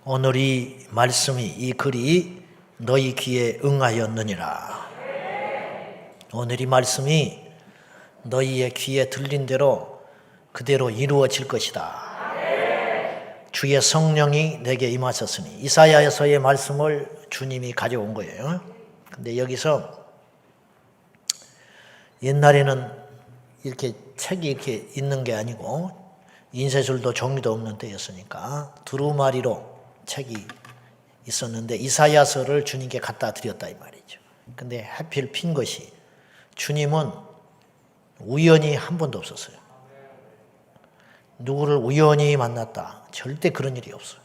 오늘 이 말씀이, 이 글이 너희 귀에 응하였느니라. 오늘 이 말씀이 너희의 귀에 들린 대로 그대로 이루어질 것이다. 주의 성령이 내게 임하셨으니, 이사야에서의 말씀을 주님이 가져온 거예요. 근데 여기서 옛날에는 이렇게 책이 이렇게 있는 게 아니고 인쇄술도 종이도 없는 때였으니까 두루마리로 책이 있었는데 이사야서를 주님께 갖다 드렸다 이 말이죠. 근데 하필 핀 것이 주님은 우연히 한 번도 없었어요. 누구를 우연히 만났다, 절대 그런 일이 없어요.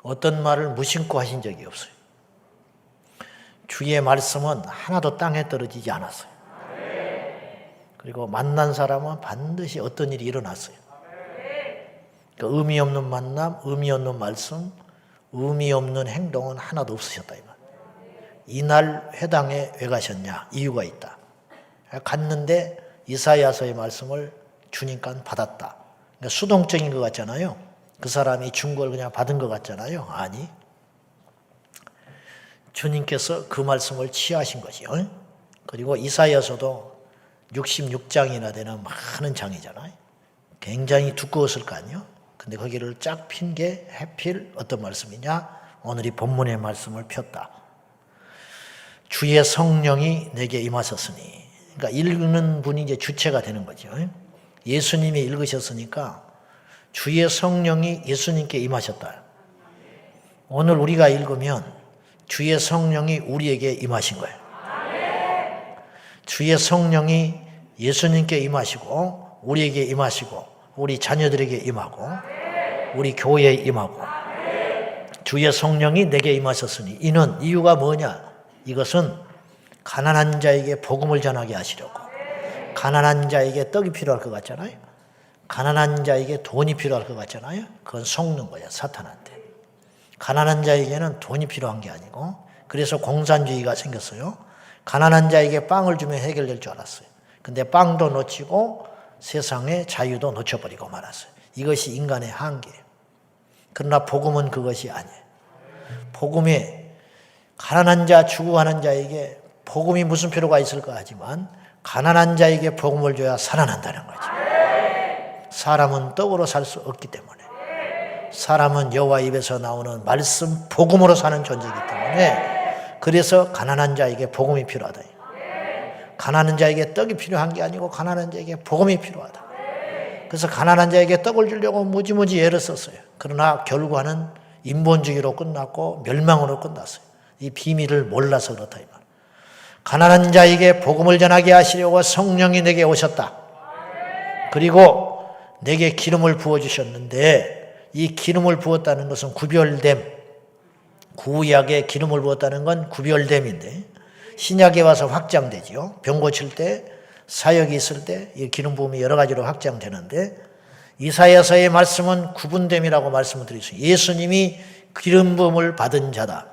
어떤 말을 무심코 하신 적이 없어요. 주의 말씀은 하나도 땅에 떨어지지 않았어요. 그리고 만난 사람은 반드시 어떤 일이 일어났어요. 그러니까 의미 없는 만남, 의미 없는 말씀, 의미 없는 행동은 하나도 없으셨다 이 말. 이날 회당에 왜 가셨냐? 이유가 있다. 갔는데 이사야서의 말씀을 주니까 받았다. 그러니까 수동적인 것 같잖아요. 그 사람이 준 걸 그냥 받은 것 같잖아요. 아니, 주님께서 그 말씀을 취하신 것이요. 그리고 이사야서도 66장이나 되는 많은 장이잖아요. 굉장히 두꺼웠을 거 아니에요. 근데 거기를 쫙 핀 게 하필 어떤 말씀이냐? 오늘 이 본문의 말씀을 폈다. 주의 성령이 내게 임하셨으니. 그러니까 읽는 분이 이제 주체가 되는 거죠. 예수님이 읽으셨으니까 주의 성령이 예수님께 임하셨다. 오늘 우리가 읽으면 주의 성령이 우리에게 임하신 거예요. 주의 성령이 예수님께 임하시고 우리에게 임하시고 우리 자녀들에게 임하고 우리 교회에 임하고 주의 성령이 내게 임하셨으니 이는 이유가 뭐냐? 이것은 가난한 자에게 복음을 전하게 하시려고. 가난한 자에게 떡이 필요할 것 같잖아요. 가난한 자에게 돈이 필요할 것 같잖아요. 그건 속는 거야, 사탄한테. 가난한 자에게는 돈이 필요한 게 아니고, 그래서 공산주의가 생겼어요. 가난한 자에게 빵을 주면 해결될 줄 알았어요. 근데 빵도 놓치고 세상의 자유도 놓쳐버리고 말았어요. 이것이 인간의 한계예요. 그러나 복음은 그것이 아니에요. 복음에 가난한 자, 죽어가는 자에게 복음이 무슨 필요가 있을까 하지만 가난한 자에게 복음을 줘야 살아난다는 거죠. 사람은 떡으로 살 수 없기 때문에, 사람은 여호와 입에서 나오는 말씀 복음으로 사는 존재이기 때문에, 그래서 가난한 자에게 복음이 필요하다. 가난한 자에게 떡이 필요한 게 아니고 가난한 자에게 복음이 필요하다. 그래서 가난한 자에게 떡을 주려고 무지무지 애를 썼어요. 그러나 결과는 인본주의로 끝났고 멸망으로 끝났어요. 이 비밀을 몰라서 그렇다 이 말. 가난한 자에게 복음을 전하게 하시려고 성령이 내게 오셨다. 그리고 내게 기름을 부어주셨는데, 이 기름을 부었다는 것은 구별됨, 구약에 기름을 부었다는 건 구별됨인데 신약에 와서 확장되지요. 병 고칠 때, 사역이 있을 때 이 기름 부음이 여러 가지로 확장되는데, 이사야서의 말씀은 구분됨이라고 말씀을 드렸어요. 예수님이 기름 부음을 받은 자다.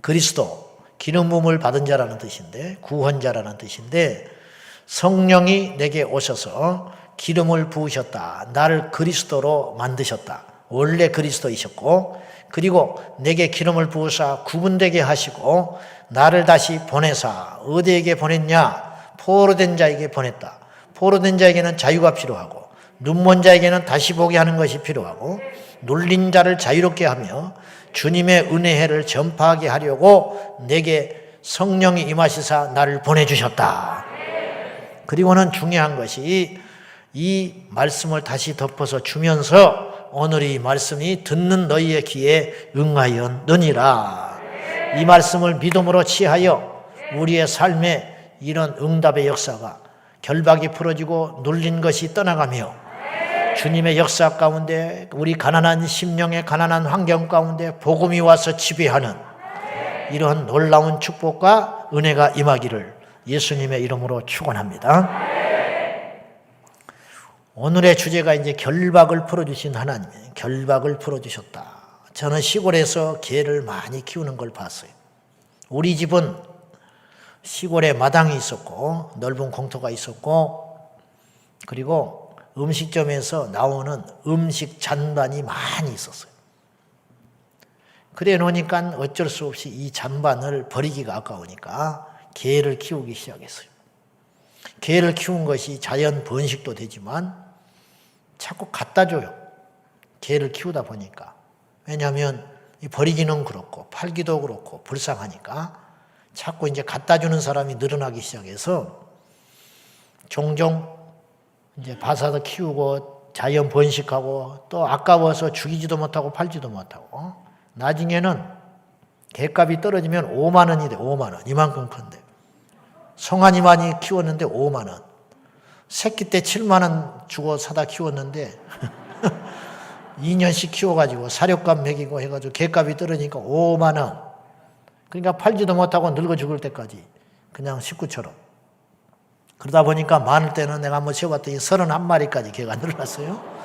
그리스도, 기름 부음을 받은 자라는 뜻인데, 구원자라는 뜻인데, 성령이 내게 오셔서 기름을 부으셨다. 나를 그리스도로 만드셨다. 원래 그리스도이셨고, 그리고 내게 기름을 부으사 구분되게 하시고 나를 다시 보내사. 어디에게 보냈냐? 포로된 자에게 보냈다. 포로된 자에게는 자유가 필요하고, 눈먼 자에게는 다시 보게 하는 것이 필요하고, 눌린 자를 자유롭게 하며 주님의 은혜를 전파하게 하려고 내게 성령이 임하시사 나를 보내주셨다. 그리고는 중요한 것이 이 말씀을 다시 덮어서 주면서 오늘 이 말씀이 듣는 너희의 귀에 응하였느니라. 이 말씀을 믿음으로 취하여 우리의 삶에 이런 응답의 역사가, 결박이 풀어지고 눌린 것이 떠나가며 주님의 역사 가운데 우리 가난한 심령의 가난한 환경 가운데 복음이 와서 지배하는 이런 놀라운 축복과 은혜가 임하기를 예수님의 이름으로 축원합니다. 오늘의 주제가 이제 결박을 풀어주신 하나님이에요. 결박을 풀어주셨다. 저는 시골에서 개를 많이 키우는 걸 봤어요. 우리 집은 시골에 마당이 있었고 넓은 공터가 있었고, 그리고 음식점에서 나오는 음식 잔반이 많이 있었어요. 그래 놓으니까 어쩔 수 없이 이 잔반을 버리기가 아까우니까 개를 키우기 시작했어요. 개를 키운 것이 자연 번식도 되지만 자꾸 갖다 줘요. 개를 키우다 보니까. 왜냐하면 버리기는 그렇고 팔기도 그렇고 불쌍하니까 자꾸 이제 갖다 주는 사람이 늘어나기 시작해서 종종 이제 바사도 키우고 자연 번식하고 또 아까워서 죽이지도 못하고 팔지도 못하고 나중에는 개값이 떨어지면 5만 원이 돼. 5만 원. 이만큼 큰데. 송아지 많이 키웠는데 5만 원. 새끼 때 7만 원 주고 사다 키웠는데 2년씩 키워가지고 사료값 먹이고 해가지고 개값이 떨어지니까 5만 원. 그러니까 팔지도 못하고 늙어 죽을 때까지 그냥 식구처럼. 그러다 보니까 많을 때는 내가 한번 세워봤더니 31마리까지 개가 늘어났어요.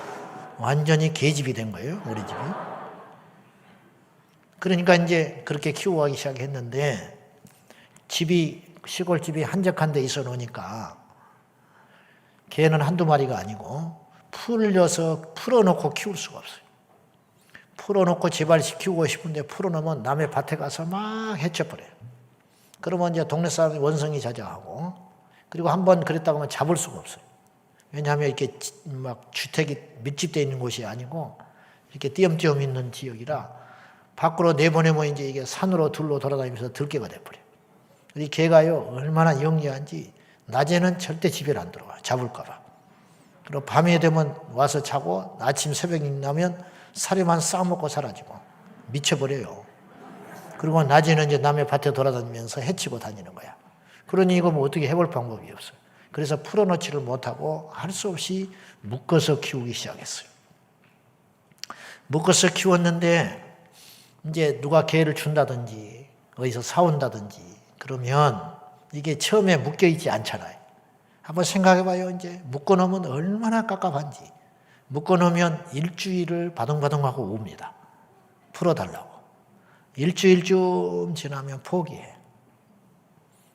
완전히 개집이 된 거예요, 우리 집이. 그러니까 이제 그렇게 키워가기 시작했는데 집이, 시골집이 한적한 데 있어 놓으니까 개는 한두 마리가 아니고 풀어놓고 키울 수가 없어요. 풀어놓고 제발씩 키우고 싶은데 풀어놓으면 남의 밭에 가서 막 해쳐버려요. 그러면 이제 동네 사람이 원성이 자자하고 그리고 한번 그랬다고 하면 잡을 수가 없어요. 왜냐하면 이렇게 막 주택이密집되어 있는 곳이 아니고 이렇게 띄엄띄엄 있는 지역이라 밖으로 내보내면 이제 이게 산으로 들로 돌아다니면서 들개가 돼버려요. 이 개가요, 얼마나 영리한지 낮에는 절대 집에 안 들어와요. 잡을까봐. 그리고 밤에 되면 와서 자고 아침 새벽이 나면 사료만 싸먹고 사라지고 미쳐버려요. 그리고 낮에는 이제 남의 밭에 돌아다니면서 해치고 다니는 거야. 그러니 이거 뭐 어떻게 해볼 방법이 없어요. 그래서 풀어놓지를 못하고 할 수 없이 묶어서 키우기 시작했어요. 묶어서 키웠는데 이제 누가 개를 준다든지 어디서 사온다든지 그러면 이게 처음에 묶여있지 않잖아요. 한번 생각해봐요. 이제 묶어놓으면 얼마나 깝깝한지. 묶어놓으면 일주일을 바둥바둥하고 옵니다. 풀어달라고. 일주일쯤 지나면 포기해.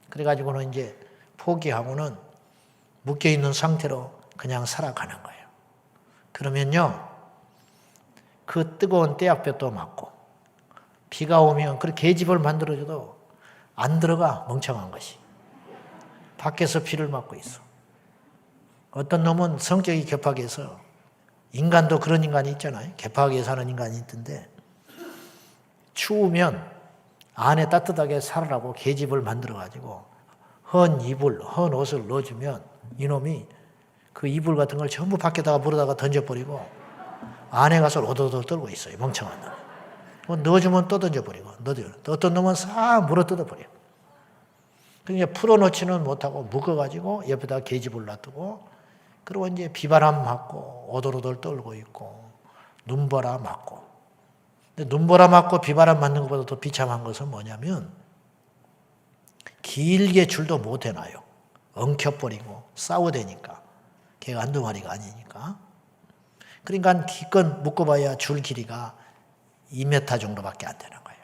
그래가지고는 이제 포기하고는 묶여있는 상태로 그냥 살아가는 거예요. 그러면요, 그 뜨거운 떼약볕도 맞고, 비가 오면 그렇게 개집을 만들어줘도 안 들어가, 멍청한 것이. 밖에서 비를 맞고 있어. 어떤 놈은 성격이 격하게 해서 인간도 그런 인간이 있잖아요. 격하게 사는 인간이 있던데 추우면 안에 따뜻하게 살으라고 계집을 만들어가지고 헌 이불, 헌 옷을 넣어주면 이놈이 그 이불 같은 걸 전부 밖에다가 물어다가 던져버리고 안에 가서 오도도 떨고 있어요. 멍청한 놈. 뭐 넣어주면 또 던져버리고 어떤 놈은 싹 물어 뜯어버려. 그러니까 풀어놓지는 못하고 묶어가지고 옆에다가 계집을 놔두고 그리고 이제 비바람 맞고 오돌오돌 떨고 있고 눈보라 맞고. 근데 눈보라 맞고 비바람 맞는 것보다 더 비참한 것은 뭐냐면 길게 줄도 못 해놔요. 엉켜버리고 싸우대니까. 걔가 한두 마리가 아니니까. 그러니까 기껏 묶어봐야 줄 길이가 2m 정도밖에 안 되는 거예요.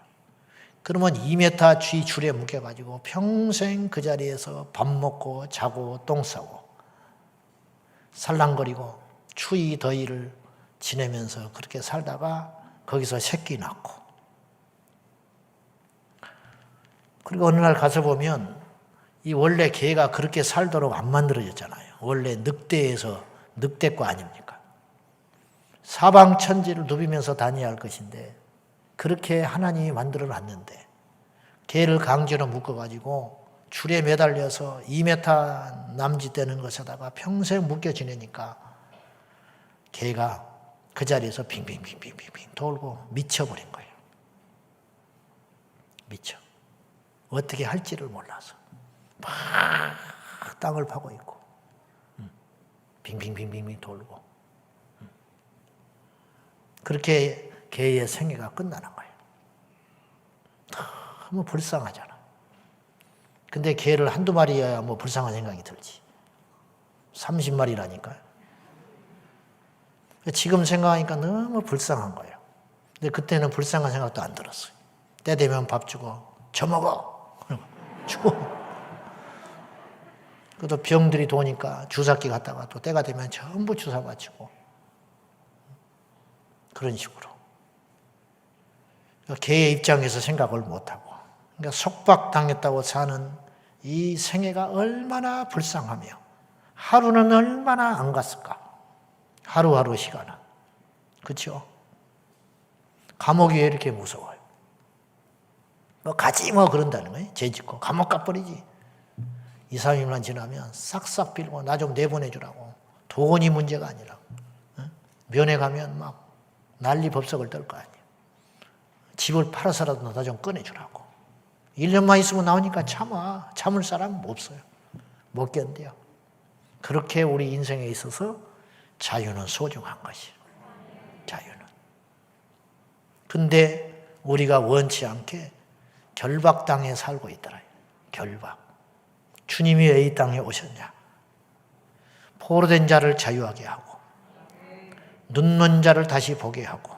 그러면 2m 쥐 줄에 묶여가지고 평생 그 자리에서 밥 먹고 자고 똥 싸고 살랑거리고 추위 더위를 지내면서 그렇게 살다가 거기서 새끼 낳고 그리고 어느 날 가서 보면 이 원래 개가 그렇게 살도록 안 만들어졌잖아요. 원래 늑대에서 늑대과 아닙니까? 사방천지를 누비면서 다녀야 할 것인데 그렇게 하나님이 만들어 놨는데 개를 강제로 묶어가지고 줄에 매달려서 2m 남짓되는 것에다가 평생 묶여 지내니까 개가 그 자리에서 빙빙빙빙빙 돌고 미쳐버린 거예요. 미쳐. 어떻게 할지를 몰라서 막 땅을 파고 있고 빙빙빙빙 돌고 그렇게 개의 생애가 끝나는 거예요. 너무 불쌍하잖아. 근데 개를 한두 마리여야 뭐 불쌍한 생각이 들지. 30마리라니까요. 지금 생각하니까 너무 불쌍한 거예요. 근데 그때는 불쌍한 생각도 안 들었어요. 때 되면 밥 주고 처먹어 주고 또 병들이 도니까 주사기 갔다가 또 때가 되면 전부 주사 맞추고 그런 식으로. 개의 입장에서 생각을 못하고, 그러니까 속박당했다고 사는 이 생애가 얼마나 불쌍하며 하루는 얼마나 안 갔을까. 하루하루 시간은. 그렇죠? 감옥이 왜 이렇게 무서워요? 뭐 가지 뭐 그런다는 거예요. 죄 짓고 감옥 가버리지. 2, 3일만 지나면 싹싹 빌고 나 좀 내보내주라고. 돈이 문제가 아니라. 면회 가면 막 난리 법석을 떨 거 아니에요. 집을 팔아서라도 나 좀 꺼내주라고. 1년만 있으면 나오니까 참을 사람은 없어요. 못 견뎌요. 그렇게 우리 인생에 있어서 자유는 소중한 것이에요. 자유는. 근데 우리가 원치 않게 결박당에 살고 있더라. 결박. 주님이 왜 이 땅에 오셨냐? 포로된 자를 자유하게 하고, 눈먼 자를 다시 보게 하고,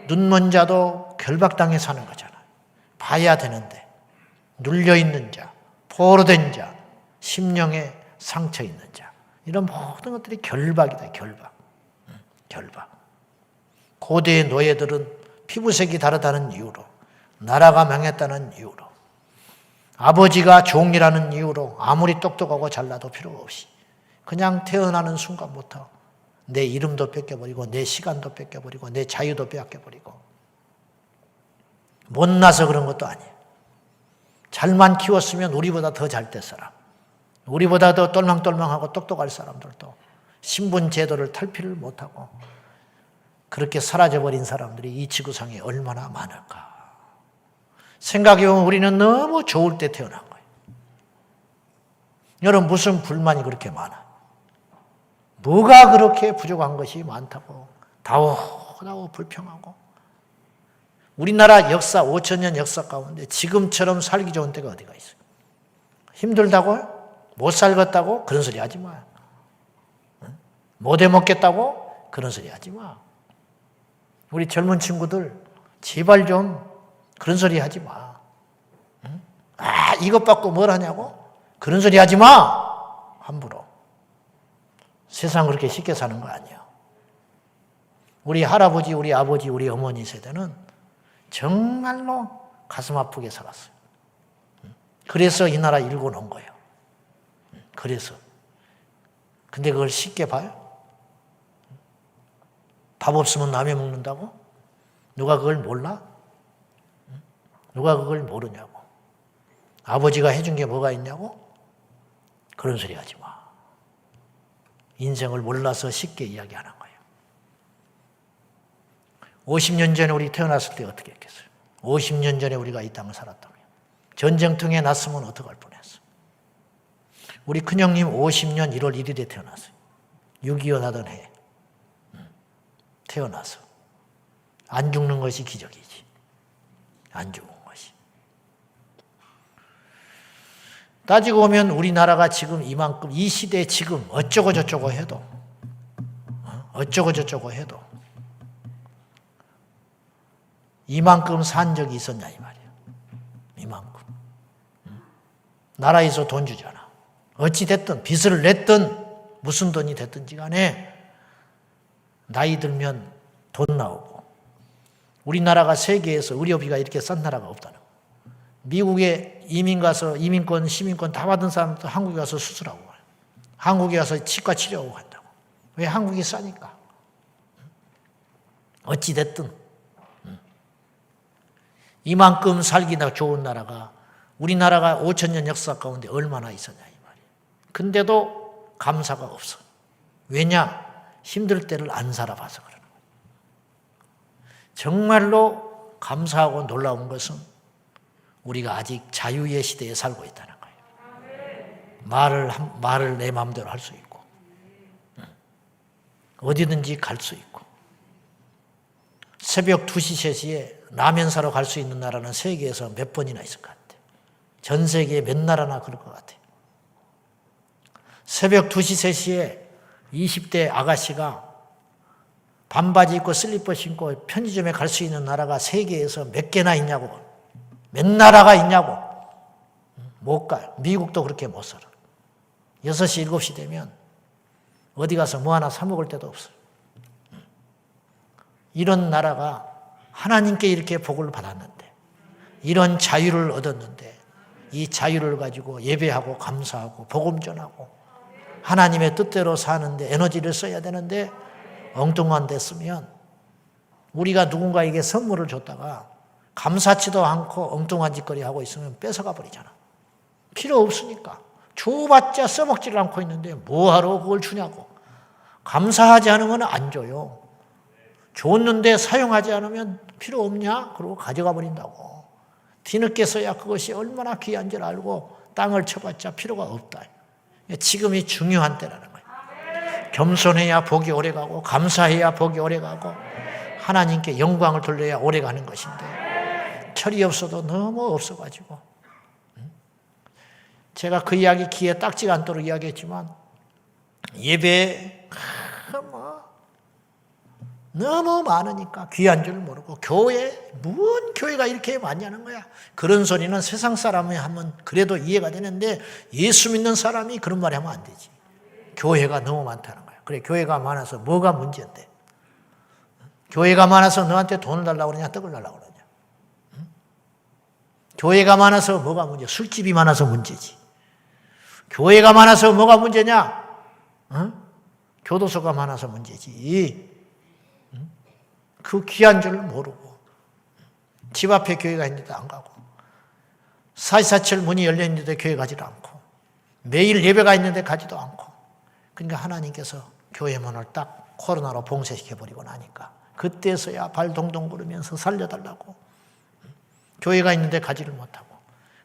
눈먼 자도 결박당에 사는 거잖아요. 봐야 되는데, 눌려있는 자, 포로된 자, 심령에 상처 있는 자, 이런 모든 것들이 결박이다. 결박. 고대의 노예들은 피부색이 다르다는 이유로, 나라가 망했다는 이유로, 아버지가 종이라는 이유로 아무리 똑똑하고 잘나도 필요 없이 그냥 태어나는 순간부터 내 이름도 뺏겨버리고 내 시간도 뺏겨버리고 내 자유도 빼앗겨버리고, 못나서 그런 것도 아니에요. 잘만 키웠으면 우리보다 더 잘 될 사람, 우리보다 더 똘망똘망하고 똑똑할 사람들도 신분 제도를 탈피를 못하고 그렇게 사라져버린 사람들이 이 지구상에 얼마나 많을까. 생각해보면 우리는 너무 좋을 때 태어난 거예요. 여러분, 무슨 불만이 그렇게 많아? 뭐가 그렇게 부족한 것이 많다고 다오다오 불평하고. 우리나라 역사 5,000년 역사 가운데 지금처럼 살기 좋은 때가 어디가 있어요? 힘들다고요? 못 살겠다고? 그런 소리 하지 마. 못 해먹겠다고? 그런 소리 하지 마. 우리 젊은 친구들 제발 좀 그런 소리 하지 마. 이것 받고 뭘 하냐고? 그런 소리 하지 마. 함부로. 세상 그렇게 쉽게 사는 거 아니에요. 우리 할아버지, 우리 아버지, 우리 어머니 세대는 정말로 가슴 아프게 살았어요. 그래서 이 나라 일궈 놓은 거예요. 그래서. 근데 그걸 쉽게 봐요? 밥 없으면 남의 먹는다고? 누가 그걸 몰라? 누가 그걸 모르냐고. 아버지가 해준 게 뭐가 있냐고? 그런 소리 하지 마. 인생을 몰라서 쉽게 이야기하는 거예요. 50년 전에 우리 태어났을 때 어떻게 했겠어요? 50년 전에 우리가 이 땅을 살았다면, 전쟁통에 났으면 어떡할 뻔했어. 우리 큰형님 50년 1월 1일에 태어났어요. 6.25 나던 해 태어나서. 안 죽는 것이 기적이지. 안 죽은 것이. 따지고 보면 우리나라가 지금 이만큼, 이 시대에 지금 어쩌고 저쩌고 해도 이만큼 산 적이 있었냐 이 말이에요. 이만큼. 나라에서 돈 주잖아. 어찌 됐든 빚을 냈든 무슨 돈이 됐든지 간에 나이 들면 돈 나오고. 우리나라가 세계에서 의료비가 이렇게 싼 나라가 없다는 거예요. 미국에 이민 가서 이민권, 시민권 다 받은 사람도 한국에 가서 수술하고 가요. 한국에 가서 치과 치료하고 간다고. 왜? 한국이 싸니까. 어찌 됐든 이만큼 살기나 좋은 나라가, 우리나라가 5,000년 역사 가운데 얼마나 있었냐 이 말이에요. 근데도 감사가 없어. 왜냐? 힘들 때를 안 살아봐서 그러는 거예요. 정말로 감사하고 놀라운 것은 우리가 아직 자유의 시대에 살고 있다는 거예요. 말을 내 마음대로 할 수 있고, 어디든지 갈 수 있고, 새벽 2시, 3시에 라면 사러 갈 수 있는 나라는 세계에서 몇 번이나 있을 것 같아요. 전 세계에 몇 나라나 그럴 것 같아요. 새벽 2시, 3시에 20대 아가씨가 반바지 입고 슬리퍼 신고 편의점에 갈 수 있는 나라가 세계에서 몇 개나 있냐고. 몇 나라가 있냐고. 못 가요. 미국도 그렇게 못 살아. 6시, 7시 되면 어디 가서 뭐 하나 사 먹을 데도 없어요. 이런 나라가 하나님께 이렇게 복을 받았는데, 이런 자유를 얻었는데, 이 자유를 가지고 예배하고 감사하고 복음 전하고 하나님의 뜻대로 사는데 에너지를 써야 되는데 엉뚱한 데 쓰면, 우리가 누군가에게 선물을 줬다가 감사치도 않고 엉뚱한 짓거리 하고 있으면 뺏어가 버리잖아. 필요 없으니까. 줘봤자 써먹지를 않고 있는데 뭐하러 그걸 주냐고. 감사하지 않으면 안 줘요. 줬는데 사용하지 않으면 필요 없냐? 그러고 가져가 버린다고. 뒤늦게 써야 그것이 얼마나 귀한 줄 알고 땅을 쳐봤자 필요가 없다. 지금이 중요한 때라는 거예요. 겸손해야 복이 오래가고 감사해야 복이 오래가고 하나님께 영광을 돌려야 오래가는 것인데 철이 없어도 너무 없어가지고, 제가 그 이야기 귀에 딱지가 않도록 이야기했지만 예배에 너무 많으니까 귀한 줄 모르고 뭔 교회가 이렇게 많냐는 거야. 그런 소리는 세상 사람이 하면 그래도 이해가 되는데 예수 믿는 사람이 그런 말 하면 안 되지. 교회가 너무 많다는 거야. 그래, 교회가 많아서 뭐가 문제인데? 교회가 많아서 너한테 돈을 달라고 그러냐, 떡을 달라고 그러냐? 응? 교회가 많아서 뭐가 문제야? 술집이 많아서 문제지. 교회가 많아서 뭐가 문제냐? 응? 교도소가 많아서 문제지. 그 귀한 줄 모르고 집 앞에 교회가 있는데도 안 가고, 4.24 문이 열려있는데 교회 가지도 않고, 매일 예배가 있는데 가지도 않고. 그러니까 하나님께서 교회 문을 딱 코로나로 봉쇄시켜버리고 나니까 그때서야 발 동동 구르면서 살려달라고. 교회가 있는데 가지를 못하고,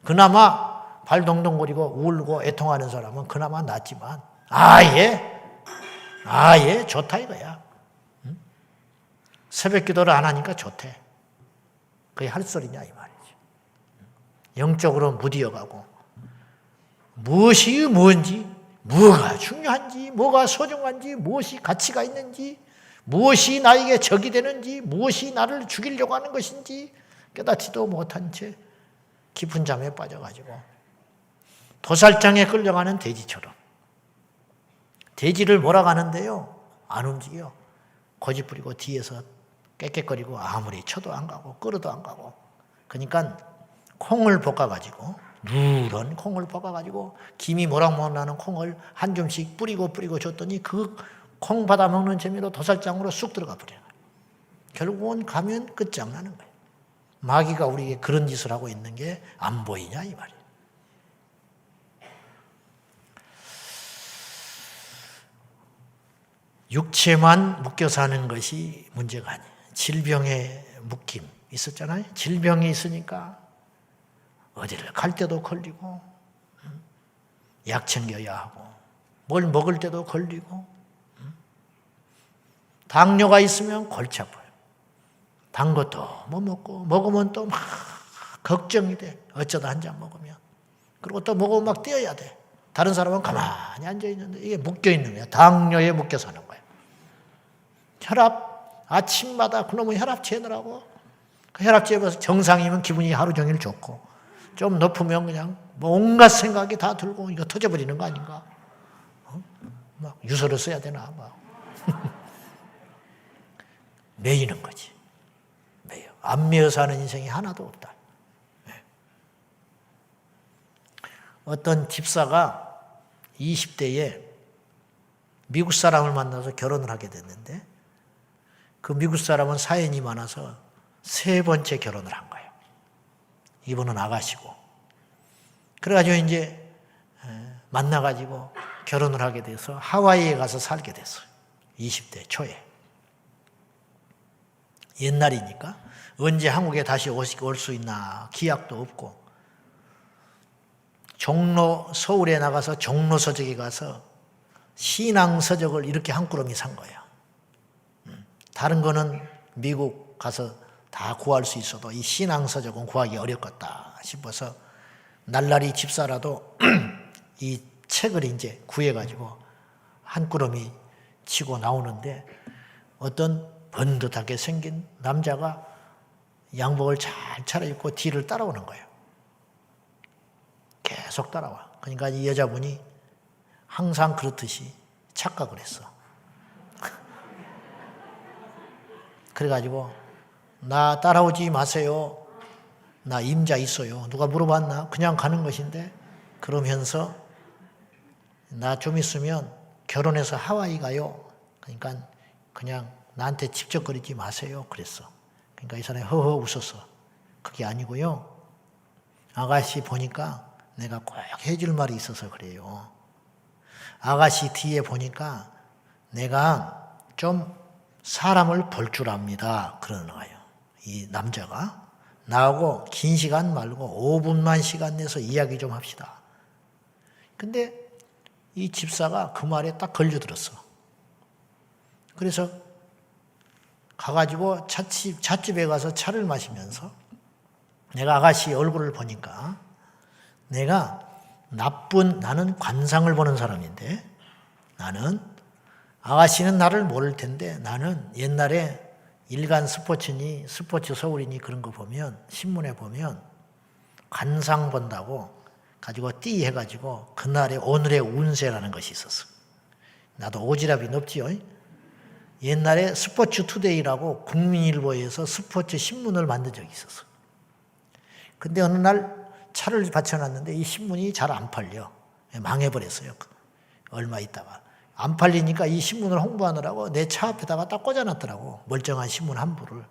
그나마 발 동동 구리고 울고 애통하는 사람은 그나마 낫지만 아예 좋다 이거야. 새벽 기도를 안 하니까 좋대. 그게 할 소리냐 이 말이지. 영적으로 무디어가고, 무엇이 뭔지, 뭐가 중요한지, 뭐가 소중한지, 무엇이 가치가 있는지, 무엇이 나에게 적이 되는지, 무엇이 나를 죽이려고 하는 것인지 깨닫지도 못한 채 깊은 잠에 빠져가지고 도살장에 끌려가는 돼지처럼, 돼지를 몰아가는데요 안 움직여. 고집 부리고 뒤에서 깨깨거리고 아무리 쳐도 안 가고 끌어도 안 가고. 그러니까 콩을 볶아가지고, 누런 콩을 볶아가지고 김이 모락모락 나는 콩을 한 줌씩 뿌리고 줬더니 그 콩 받아 먹는 재미로 도살장으로 쑥 들어가 버려요. 결국은 가면 끝장나는 거예요. 마귀가 우리에게 그런 짓을 하고 있는 게 안 보이냐 이 말이에요. 육체만 묶여 사는 것이 문제가 아니에요. 질병의 묶임 있었잖아요. 질병이 있으니까 어디를 갈 때도 걸리고, 약 챙겨야 하고, 뭘 먹을 때도 걸리고, 당뇨가 있으면 골치 아파요. 단 것도 못 먹고, 먹으면 또 막 걱정이 돼. 어쩌다 한 잔 먹으면. 그리고 또 먹으면 막 뛰어야 돼. 다른 사람은 가만히 앉아있는데 이게 묶여있는 거야. 당뇨에 묶여 사는 거야. 혈압, 아침마다 그놈의 혈압 재느라고, 그 혈압 재면서 정상이면 기분이 하루 종일 좋고, 좀 높으면 그냥 뭐 온갖 생각이 다 들고 이거 터져버리는 거 아닌가? 막 유서를 써야 되나? 막. 매이는 거지. 매여. 안 매여 사는 인생이 하나도 없다. 어떤 집사가 20대에 미국 사람을 만나서 결혼을 하게 됐는데, 그 미국 사람은 사연이 많아서 3번째 결혼을 한 거예요. 이분은 아가씨고. 그래가지고 이제 만나가지고 결혼을 하게 돼서 하와이에 가서 살게 됐어요. 20대 초에. 옛날이니까 언제 한국에 다시 올 수 있나 기약도 없고, 서울에 나가서 종로서적에 가서 신앙서적을 이렇게 한 꾸러미 산 거예요. 다른 거는 미국 가서 다 구할 수 있어도 이 신앙서적은 구하기 어렵겠다 싶어서 날라리 집사라도 이 책을 이제 구해가지고 한 꾸러미 치고 나오는데, 어떤 번듯하게 생긴 남자가 양복을 잘 차려입고 뒤를 따라오는 거예요. 계속 따라와. 그러니까 이 여자분이 항상 그렇듯이 착각을 했어. 그래가지고 나 따라오지 마세요. 나 임자 있어요. 누가 물어봤나? 그냥 가는 것인데. 그러면서 나 좀 있으면 결혼해서 하와이 가요. 그러니까 그냥 나한테 직접거리지 마세요. 그랬어. 그러니까 이 사람이 허허 웃었어. 그게 아니고요. 아가씨 보니까 내가 꼭 해줄 말이 있어서 그래요. 아가씨 뒤에 보니까 내가 좀 사람을 볼 줄 압니다. 그러는 거예요. 이 남자가. 나하고 긴 시간 말고 5분만 시간 내서 이야기 좀 합시다. 근데 이 집사가 그 말에 딱 걸려들었어. 그래서 가가지고 찻집에 가서 차를 마시면서 내가 아가씨 얼굴을 보니까 내가 나는 관상을 보는 사람인데 나는 아가씨는 나를 모를 텐데 나는 옛날에 일간 스포츠니 스포츠 서울이니 그런 거 보면 신문에 보면 관상 본다고 가지고 띠 해가지고 그날의 오늘의 운세라는 것이 있었어. 나도 오지랖이 높지요. 옛날에 스포츠 투데이라고 국민일보에서 스포츠 신문을 만든 적이 있었어. 근데 어느 날 차를 받쳐놨는데 이 신문이 잘 안 팔려. 망해버렸어요. 얼마 있다가. 안 팔리니까 이 신문을 홍보하느라고 내 차 앞에다가 딱 꽂아놨더라고. 멀쩡한 신문 한 부를.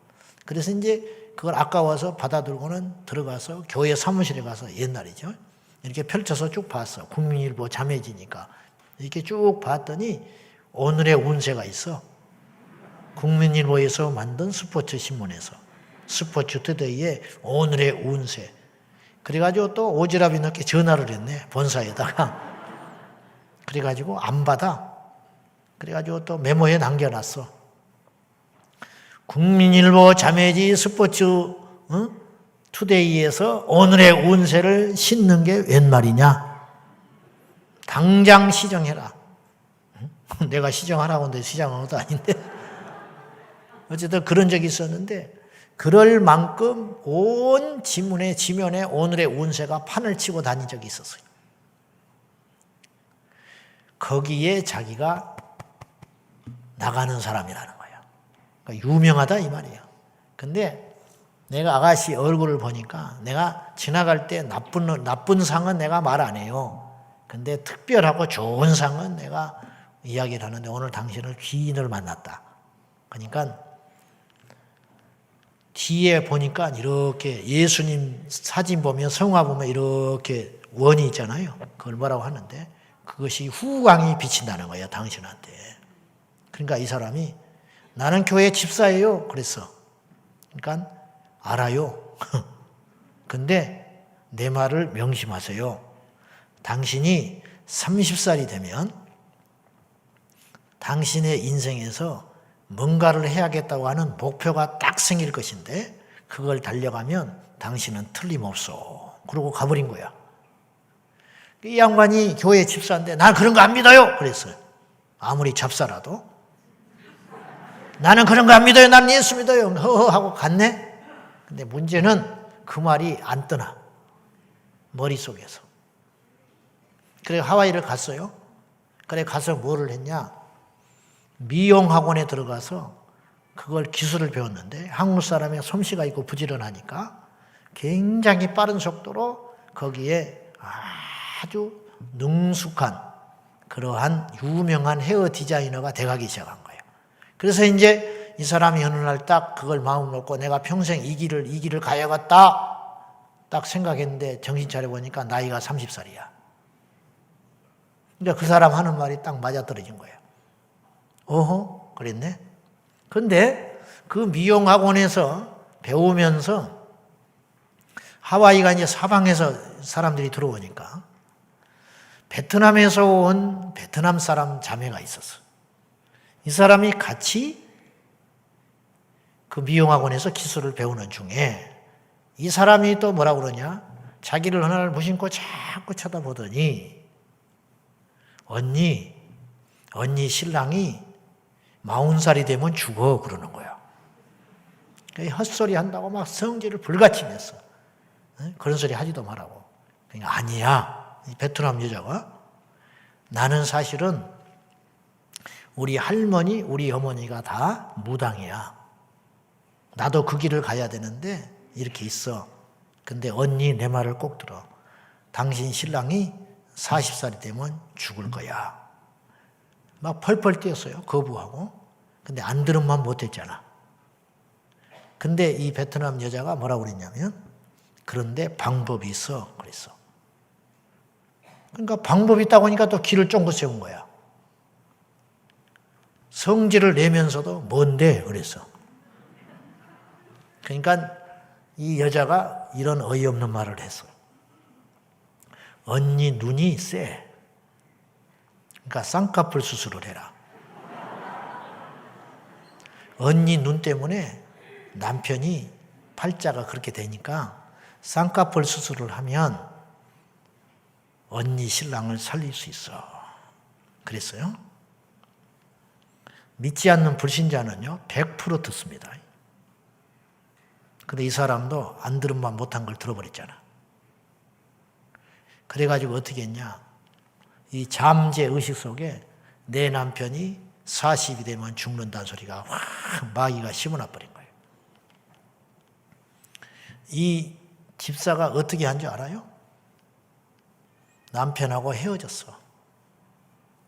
그래서 이제 그걸 아까워서 받아들고는 들어가서 교회 사무실에 가서 옛날이죠. 이렇게 펼쳐서 쭉 봤어. 국민일보 자매지니까. 이렇게 쭉 봤더니 오늘의 운세가 있어. 국민일보에서 만든 스포츠 신문에서. 스포츠 투데이에 오늘의 운세. 그래가지고 또 오지랖이 넓게 전화를 했네. 본사에다가. 그래가지고 안 받아. 그래가지고 또 메모에 남겨놨어. 국민일보 자매지 스포츠 투데이에서 오늘의 운세를 싣는 게 웬 말이냐. 당장 시정해라. 내가 시정하라고 하는데 시정한 것도 아닌데. 어쨌든 그런 적이 있었는데 그럴 만큼 온 지면에 오늘의 운세가 판을 치고 다닌 적이 있었어요. 거기에 자기가 나가는 사람이라는 거예요. 그러니까 유명하다 이 말이에요. 근데 내가 아가씨 얼굴을 보니까 내가 지나갈 때 나쁜 상은 내가 말 안 해요. 근데 특별하고 좋은 상은 내가 이야기를 하는데 오늘 당신을 귀인을 만났다. 그러니까 뒤에 보니까 이렇게 예수님 사진 보면 성화 보면 이렇게 원이 있잖아요. 그걸 뭐라고 하는데 그것이 후광이 비친다는 거예요. 당신한테. 그러니까 이 사람이 나는 교회 집사예요. 그랬어. 그러니까 알아요. 근데 내 말을 명심하세요. 당신이 30살이 되면 당신의 인생에서 뭔가를 해야겠다고 하는 목표가 딱 생길 것인데 그걸 달려가면 당신은 틀림없어. 그러고 가버린 거야. 이 양반이 교회 집사인데 난 그런 거 안 믿어요. 그랬어요. 아무리 잡사라도. 나는 그런 거 안 믿어요. 나는 예수 믿어요. 허허 하고 갔네. 근데 문제는 그 말이 안 떠나. 머릿속에서. 그래 하와이를 갔어요. 그래 가서 뭐를 했냐. 미용학원에 들어가서 그걸 기술을 배웠는데 한국 사람의 솜씨가 있고 부지런하니까 굉장히 빠른 속도로 거기에 아주 능숙한 그러한 유명한 헤어 디자이너가 돼가기 시작한 거예요. 그래서 이제 이 사람이 어느 날 딱 그걸 마음 먹고 내가 평생 이 길을 가야겠다 딱 생각했는데 정신 차려보니까 나이가 30살이야. 그러니까 그 사람 하는 말이 딱 맞아떨어진 거예요. 어허, 그랬네. 근데 그 미용학원에서 배우면서 하와이가 이제 사방에서 사람들이 들어오니까 베트남에서 온 베트남 사람 자매가 있었어. 이 사람이 같이 그 미용학원에서 기술을 배우는 중에 이 사람이 또 뭐라고 그러냐? 자기를 어느 날 무심코 자꾸 쳐다보더니 언니 신랑이 40살이 되면 죽어 그러는 거야. 헛소리 한다고 막 성질을 불같이 냈어. 그런 소리 하지도 말라고. 그러니까 아니야. 이 베트남 여자가 나는 사실은 우리 할머니, 우리 어머니가 다 무당이야. 나도 그 길을 가야 되는데 이렇게 있어. 근데 언니 내 말을 꼭 들어. 당신 신랑이 40살이 되면 죽을 거야. 막 펄펄 뛰었어요. 거부하고. 근데 안 들은만 못했잖아. 근데 이 베트남 여자가 뭐라고 그랬냐면 그런데 방법이 있어 그랬어. 그러니까 방법이 있다고 하니까 또 길을 쫑긋 세운 거야. 성질을 내면서도 뭔데 그랬어. 그러니까 이 여자가 이런 어이없는 말을 했어. 언니 눈이 세. 그러니까 쌍꺼풀 수술을 해라. 언니 눈 때문에 남편이 팔자가 그렇게 되니까 쌍꺼풀 수술을 하면 언니 신랑을 살릴 수 있어. 그랬어요. 믿지 않는 불신자는요 100% 듣습니다. 근데 이 사람도 안 들은만 못한 걸 들어버렸잖아. 그래가지고 어떻게 했냐. 이 잠재 의식 속에 내 남편이 40이 되면 죽는다는 소리가 확 마귀가 심어놔 버린 거예요. 이 집사가 어떻게 한 줄 알아요? 남편하고 헤어졌어.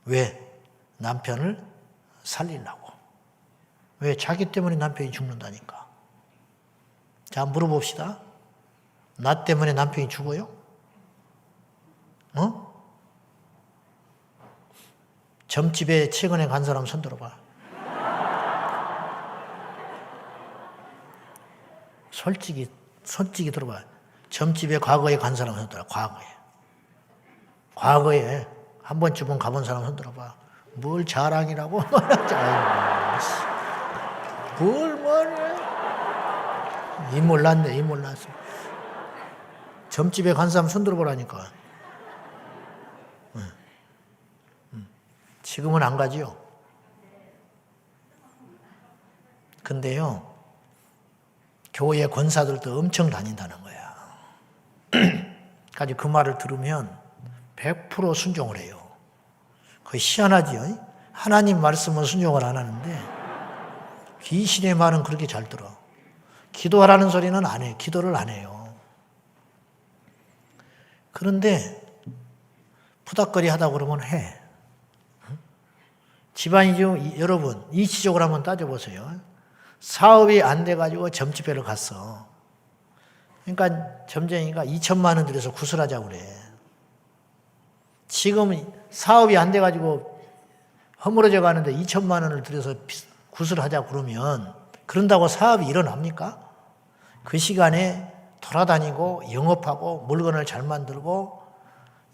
왜? 남편을 살리려고. 왜? 자기 때문에 남편이 죽는다니까. 자, 물어봅시다. 나 때문에 남편이 죽어요? 점집에 최근에 간 사람 손 들어봐. 솔직히 들어봐. 점집에 과거에 간 사람 손 들어봐. 과거에 한 번쯤은 가본 사람 손 들어봐. 뭘 자랑이라고? 이 몰랐네. 점집에 간 사람 손 들어보라니까. 지금은 안 가지요. 근데요, 교회 권사들도 엄청 다닌다는 거야. 그 말을 들으면 100% 순종을 해요. 그게 희한하지요. 하나님 말씀은 순종을 안 하는데 귀신의 말은 그렇게 잘 들어. 기도하라는 소리는 안 해. 기도를 안 해요. 그런데 푸닥거리 하다 그러면 해. 집안이죠. 여러분 이치적으로 한번 따져보세요. 사업이 안 돼가지고 점집회를 갔어. 그러니까 점쟁이가 2천만 원 들여서 구슬하자고 그래. 지금 사업이 안 돼가지고 허물어져 가는데 2천만 원을 들여서 구슬하자고 그러면 그런다고 사업이 일어납니까? 그 시간에 돌아다니고 영업하고 물건을 잘 만들고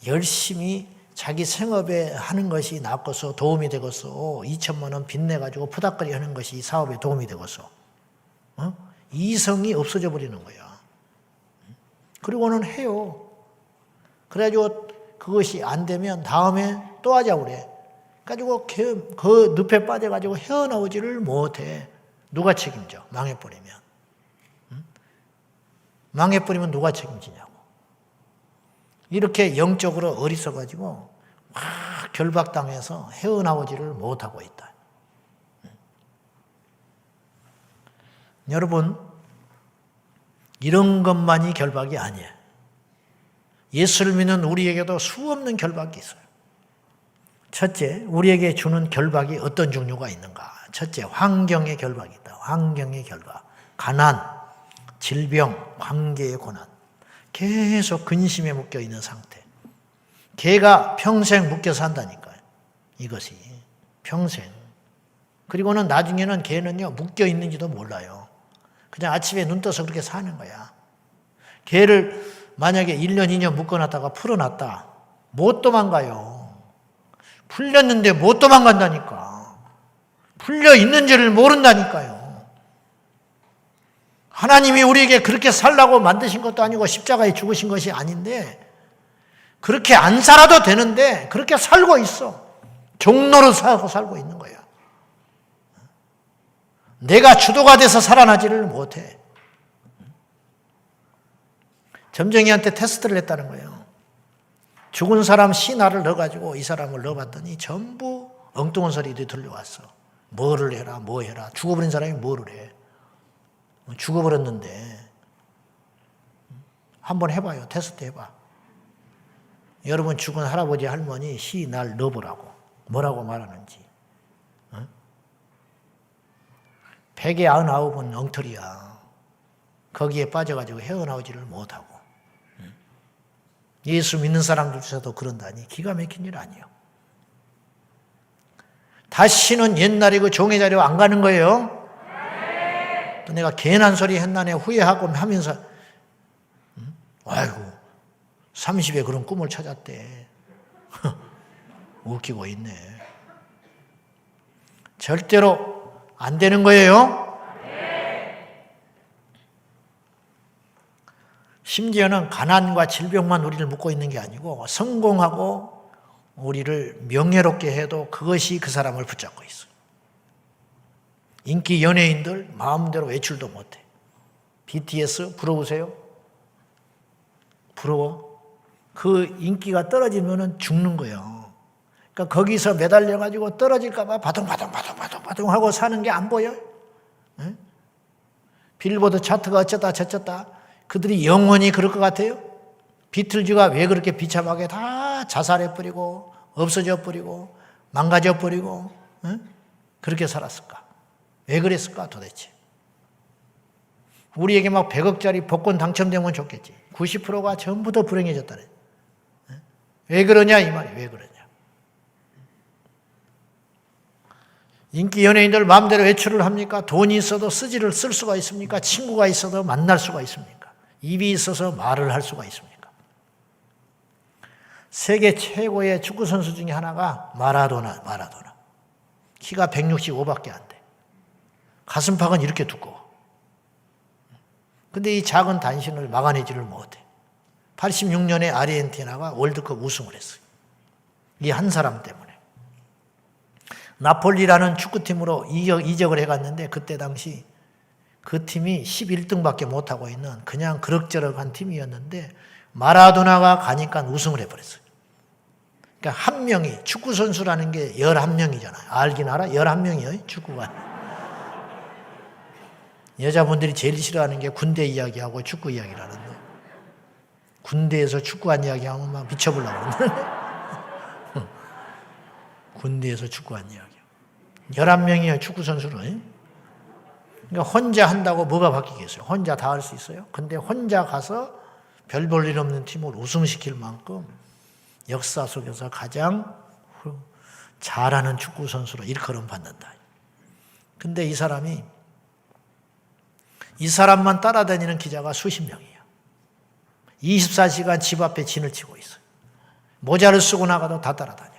열심히 자기 생업에 하는 것이 낫고서 도움이 되고서 2천만 원 빚내가지고 푸닥거리 하는 것이 사업에 도움이 되고서 이성이 없어져 버리는 거야. 그리고는 해요. 그래가지고 그것이 안 되면 다음에 또 하자고 그래. 그래가지고 그 늪에 빠져가지고 헤어나오지를 못해. 누가 책임져? 망해버리면. 망해버리면 누가 책임지냐고. 이렇게 영적으로 어리석어가지고 확 결박당해서 헤어나오지를 못하고 있다. 여러분, 이런 것만이 결박이 아니에요. 예수를 믿는 우리에게도 수없는 결박이 있어요. 첫째, 우리에게 주는 결박이 어떤 종류가 있는가? 첫째, 환경의 결박이 있다. 환경의 결박. 가난, 질병, 관계의 고난. 계속 근심에 묶여 있는 상태. 개가 평생 묶여 산다니까요. 이것이 평생. 그리고는 나중에는 개는요 묶여 있는지도 몰라요. 그냥 아침에 눈 떠서 그렇게 사는 거야. 개를 만약에 1년, 2년 묶어놨다가 풀어놨다. 못 도망가요. 풀렸는데 못 도망간다니까. 풀려 있는지를 모른다니까요. 하나님이 우리에게 그렇게 살라고 만드신 것도 아니고 십자가에 죽으신 것이 아닌데 그렇게 안 살아도 되는데 그렇게 살고 있어. 종로로 살고 있는 거야. 내가 주도가 돼서 살아나지를 못해. 점쟁이한테 테스트를 했다는 거예요. 죽은 사람 신화를 넣어가지고 이 사람을 넣어봤더니 전부 엉뚱한 소리들이 들려왔어. 뭐를 해라, 뭐 해라. 죽어버린 사람이 뭐를 해. 죽어버렸는데 한번 해봐요. 테스트 해봐. 여러분 죽은 할아버지 할머니 시 날 넣어보라고. 뭐라고 말하는지. 199은 엉터리야. 거기에 빠져가지고 헤어나오지를 못하고. 예수 믿는 사람들 중에서도 그런다니 기가 막힌 일 아니에요. 다시는 옛날에 그 종의 자리로 안 가는 거예요. 또 내가 괜한 소리 했나네 후회하고 하면서 아이고 30에 그런 꿈을 찾았대. 웃기고 있네. 절대로 안 되는 거예요. 심지어는 가난과 질병만 우리를 묶고 있는 게 아니고 성공하고 우리를 명예롭게 해도 그것이 그 사람을 붙잡고 있어요. 인기 연예인들 마음대로 외출도 못해. BTS 부러우세요? 부러워? 그 인기가 떨어지면 죽는 거예요. 그러니까 거기서 매달려가지고 떨어질까봐 바둥바둥 하고 사는 게 안 보여요? 네? 빌보드 차트가 어쩌다 저쩌다 그들이 영원히 그럴 것 같아요? 비틀즈가 왜 그렇게 비참하게 다 자살해버리고 없어져 버리고 망가져 버리고 그렇게 살았을까? 왜 그랬을까 도대체? 우리에게 막 100억짜리 복권 당첨되면 좋겠지. 90%가 전부 다 불행해졌다네. 왜 그러냐 이 말이에요. 왜 그러냐. 인기 연예인들 마음대로 외출을 합니까? 돈이 있어도 쓸 수가 있습니까? 친구가 있어도 만날 수가 있습니까? 입이 있어서 말을 할 수가 있습니까? 세계 최고의 축구 선수 중에 하나가 마라도나. 키가 165밖에 안 돼. 가슴팍은 이렇게 두꺼워. 근데 이 작은 단신을 막아내지를 못해. 86년에 아르헨티나가 월드컵 우승을 했어요. 이 한 사람 때문에. 나폴리라는 축구팀으로 이적을 해갔는데 그때 당시 그 팀이 11등밖에 못하고 있는 그냥 그럭저럭한 팀이었는데 마라도나가 가니까 우승을 해버렸어요. 그러니까 한 명이 축구 선수라는 게 11명이잖아요. 알긴 알아? 11명이에요. 축구가. 여자분들이 제일 싫어하는 게 군대 이야기하고 축구 이야기라는데 군대에서 축구한 이야기하면 막 미쳐보려고 그러는데 군대에서 축구한 이야기. 11명이에요. 축구 선수는. 그러니까 혼자 한다고 뭐가 바뀌겠어요? 혼자 다 할 수 있어요? 근데 혼자 가서 별 볼 일 없는 팀을 우승시킬 만큼 역사 속에서 가장 잘하는 축구 선수로 일컬음 받는다. 근데 이 사람만 따라다니는 기자가 수십 명이에요. 24시간 집 앞에 진을 치고 있어요. 모자를 쓰고 나가도 다 따라다녀.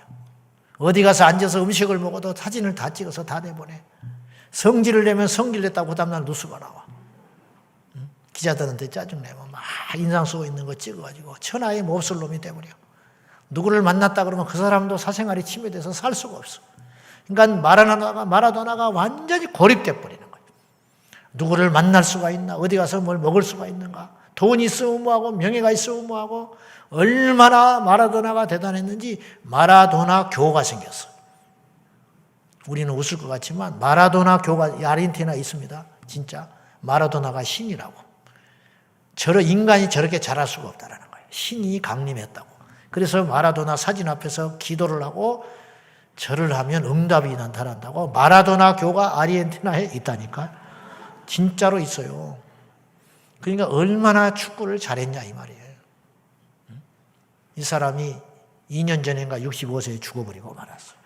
어디 가서 앉아서 음식을 먹어도 사진을 다 찍어서 다 내보내. 성질을 내면 성질 냈다고 그 다음날 뉴스가 나와. 기자들한테 짜증내면 막 인상 쓰고 있는 거 찍어가지고 천하의 몹쓸 놈이 돼버려. 누구를 만났다 그러면 그 사람도 사생활이 침해돼서 살 수가 없어. 그러니까 마라도나가 완전히 고립돼 버리는 거예요. 누구를 만날 수가 있나? 어디 가서 뭘 먹을 수가 있는가? 돈이 있으면 뭐하고 명예가 있으면 뭐하고 얼마나 마라도나가 대단했는지 마라도나 교가 생겼어. 우리는 웃을 것 같지만 마라도나 교가 아르헨티나에 있습니다. 진짜 마라도나가 신이라고. 인간이 저렇게 잘할 수가 없다라는 거예요. 신이 강림했다고. 그래서 마라도나 사진 앞에서 기도를 하고 절을 하면 응답이 나타난다고. 마라도나 교가 아르헨티나에 있다니까. 진짜로 있어요. 그러니까 얼마나 축구를 잘했냐 이 말이에요. 이 사람이 2년 전인가 65세에 죽어버리고 말았어요.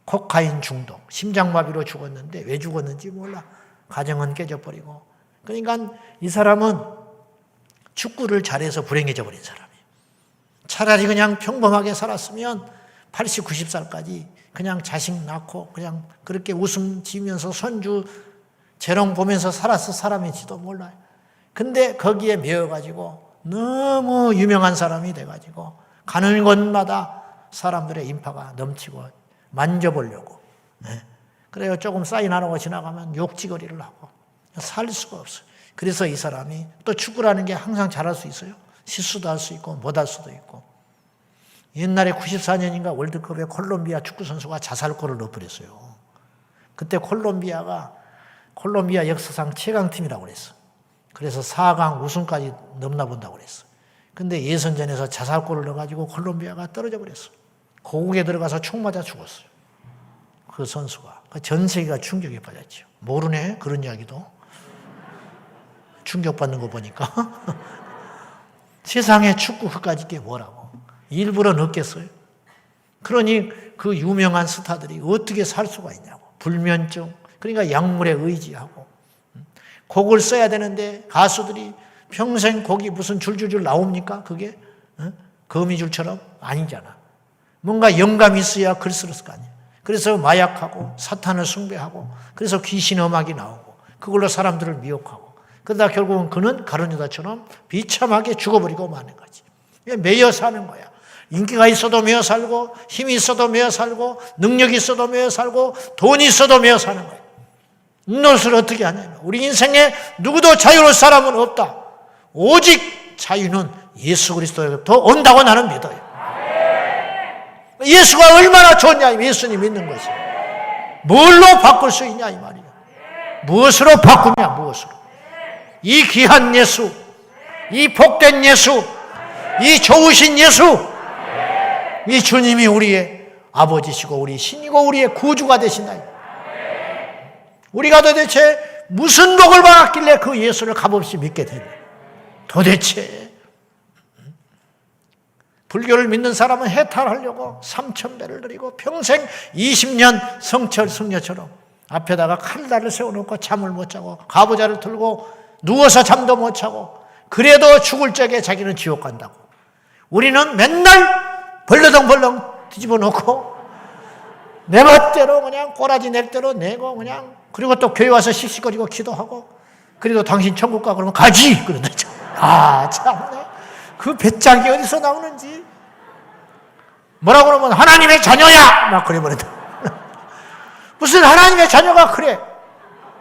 코카인 중독, 심장마비로 죽었는데 왜 죽었는지 몰라. 가정은 깨져버리고. 그러니까 이 사람은 축구를 잘해서 불행해져 버린 사람이에요. 차라리 그냥 평범하게 살았으면 80, 90살까지 그냥 자식 낳고 그냥 그렇게 웃음 지면서 손주 재롱 보면서 살았을 사람일지도 몰라요. 근데 거기에 매여가지고 너무 유명한 사람이 돼가지고 가는 곳마다 사람들의 인파가 넘치고 만져보려고. 그래요. 조금 사인하라고 지나가면 욕지거리를 하고 살 수가 없어요. 그래서 이 사람이 또 축구라는 게 항상 잘할 수 있어요. 실수도 할 수 있고 못할 수도 있고. 옛날에 94년인가 월드컵에 콜롬비아 축구 선수가 자살골을 넣어버렸어요. 그때 콜롬비아 역사상 최강팀이라고 그랬어. 그래서 4강 우승까지 넘나 본다고 그랬어. 근데 예선전에서 자살골을 넣어가지고 콜롬비아가 떨어져 버렸어. 고국에 들어가서 총 맞아 죽었어요. 그 선수가. 전 세계가 충격에 빠졌죠. 모르네, 그런 이야기도. 충격받는 거 보니까. 세상에 축구 그까짓 게 뭐라고. 일부러 넣겠어요. 그러니 그 유명한 스타들이 어떻게 살 수가 있냐고. 불면증, 그러니까 약물에 의지하고. 곡을 써야 되는데 가수들이 평생 곡이 무슨 줄줄줄 나옵니까? 그게? 거미줄처럼? 아니잖아. 뭔가 영감이 있어야 글 쓸 거 아니야. 그래서 마약하고 사탄을 숭배하고 그래서 귀신 음악이 나오고 그걸로 사람들을 미혹하고 그러다 결국은 그는 가룟유다처럼 비참하게 죽어버리고 마는 거지. 매여 사는 거야. 인기가 있어도 매여 살고 힘이 있어도 매여 살고 능력이 있어도 매여 살고 돈이 있어도 매여 사는 거야. 이 노릇을 어떻게 하냐면 우리 인생에 누구도 자유로울 사람은 없다. 오직 자유는 예수 그리스도로부터 온다고 나는 믿어요. 예수가 얼마나 좋냐, 예수님 믿는 것이. 뭘로 바꿀 수 있냐 이 말이야. 무엇으로 바꾸냐, 무엇으로. 이 귀한 예수, 이 복된 예수, 이 좋으신 예수, 이 주님이 우리의 아버지시고 우리 신이고 우리의 구주가 되신다. 우리가 도대체 무슨 복을 받았길래 그 예수를 값없이 믿게 되냐. 도대체 불교를 믿는 사람은 해탈하려고 3,000배를 드리고 평생 20년 성철 승려처럼 앞에다가 칼날을 세워놓고 잠을 못 자고 가부좌를 들고 누워서 잠도 못 자고 그래도 죽을 적에 자기는 지옥 간다고. 우리는 맨날 벌렁벌렁 뒤집어 놓고 내 멋대로 그냥 꼬라지 낼 대로 내고 그냥 그리고 또 교회 와서 씩씩거리고 기도하고 그래도 당신 천국 가 그러면 가지 그런다. 아 참네. 그 배짱이 어디서 나오는지. 뭐라고 그러면 하나님의 자녀야 막 그래 버린다. 무슨 하나님의 자녀가 그래.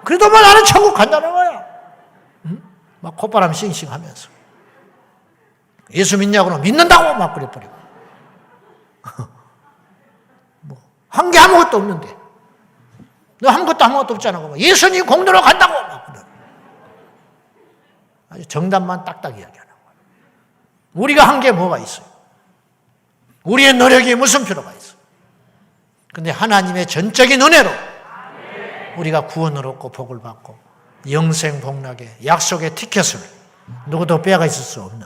그래도 뭐 나는 천국 간다는 거야. 응? 막 콧바람 싱싱하면서 예수 믿냐고 그러면 믿는다고 막 그래 버리고 뭐 한 게 아무것도 없는데 너 아무것도 없잖아. 그러면 예수님 공도로 간다고 막 그래. 아주 정답만 딱딱 이야기하는 거야. 우리가 한 게 뭐가 있어요? 우리의 노력이 무슨 필요가 있어요? 근데 하나님의 전적인 은혜로 우리가 구원을 얻고 복을 받고 영생 복락의 약속의 티켓을 누구도 빼앗아 있을 수 없는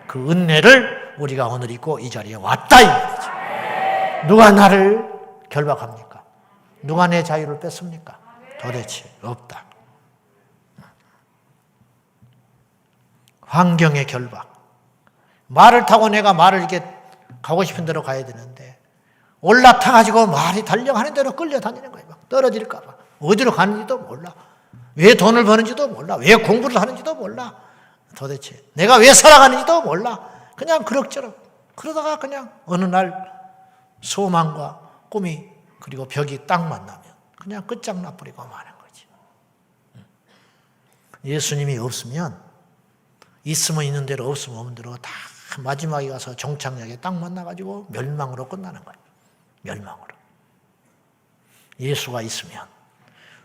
그 은혜를 우리가 오늘 입고 이 자리에 왔다 이 말이죠. 누가 나를 결박합니까? 누가 내 자유를 뺐습니까? 도대체 없다. 환경의 결박. 말을 타고 내가 말을 이렇게 가고 싶은 대로 가야 되는데 올라타가지고 말이 달려가는 대로 끌려다니는 거예요. 막 떨어질까 봐. 어디로 가는지도 몰라. 왜 돈을 버는지도 몰라. 왜 공부를 하는지도 몰라. 도대체 내가 왜 살아가는지도 몰라. 그냥 그럭저럭. 그러다가 그냥 어느 날 소망과 꿈이 그리고 벽이 딱 만나면 그냥 끝장나버리고 마는 거지. 예수님이 없으면 있으면 있는 대로 없으면 없는 대로 다 마지막에 가서 종착역에 딱 만나가지고 멸망으로 끝나는 거예요. 멸망으로. 예수가 있으면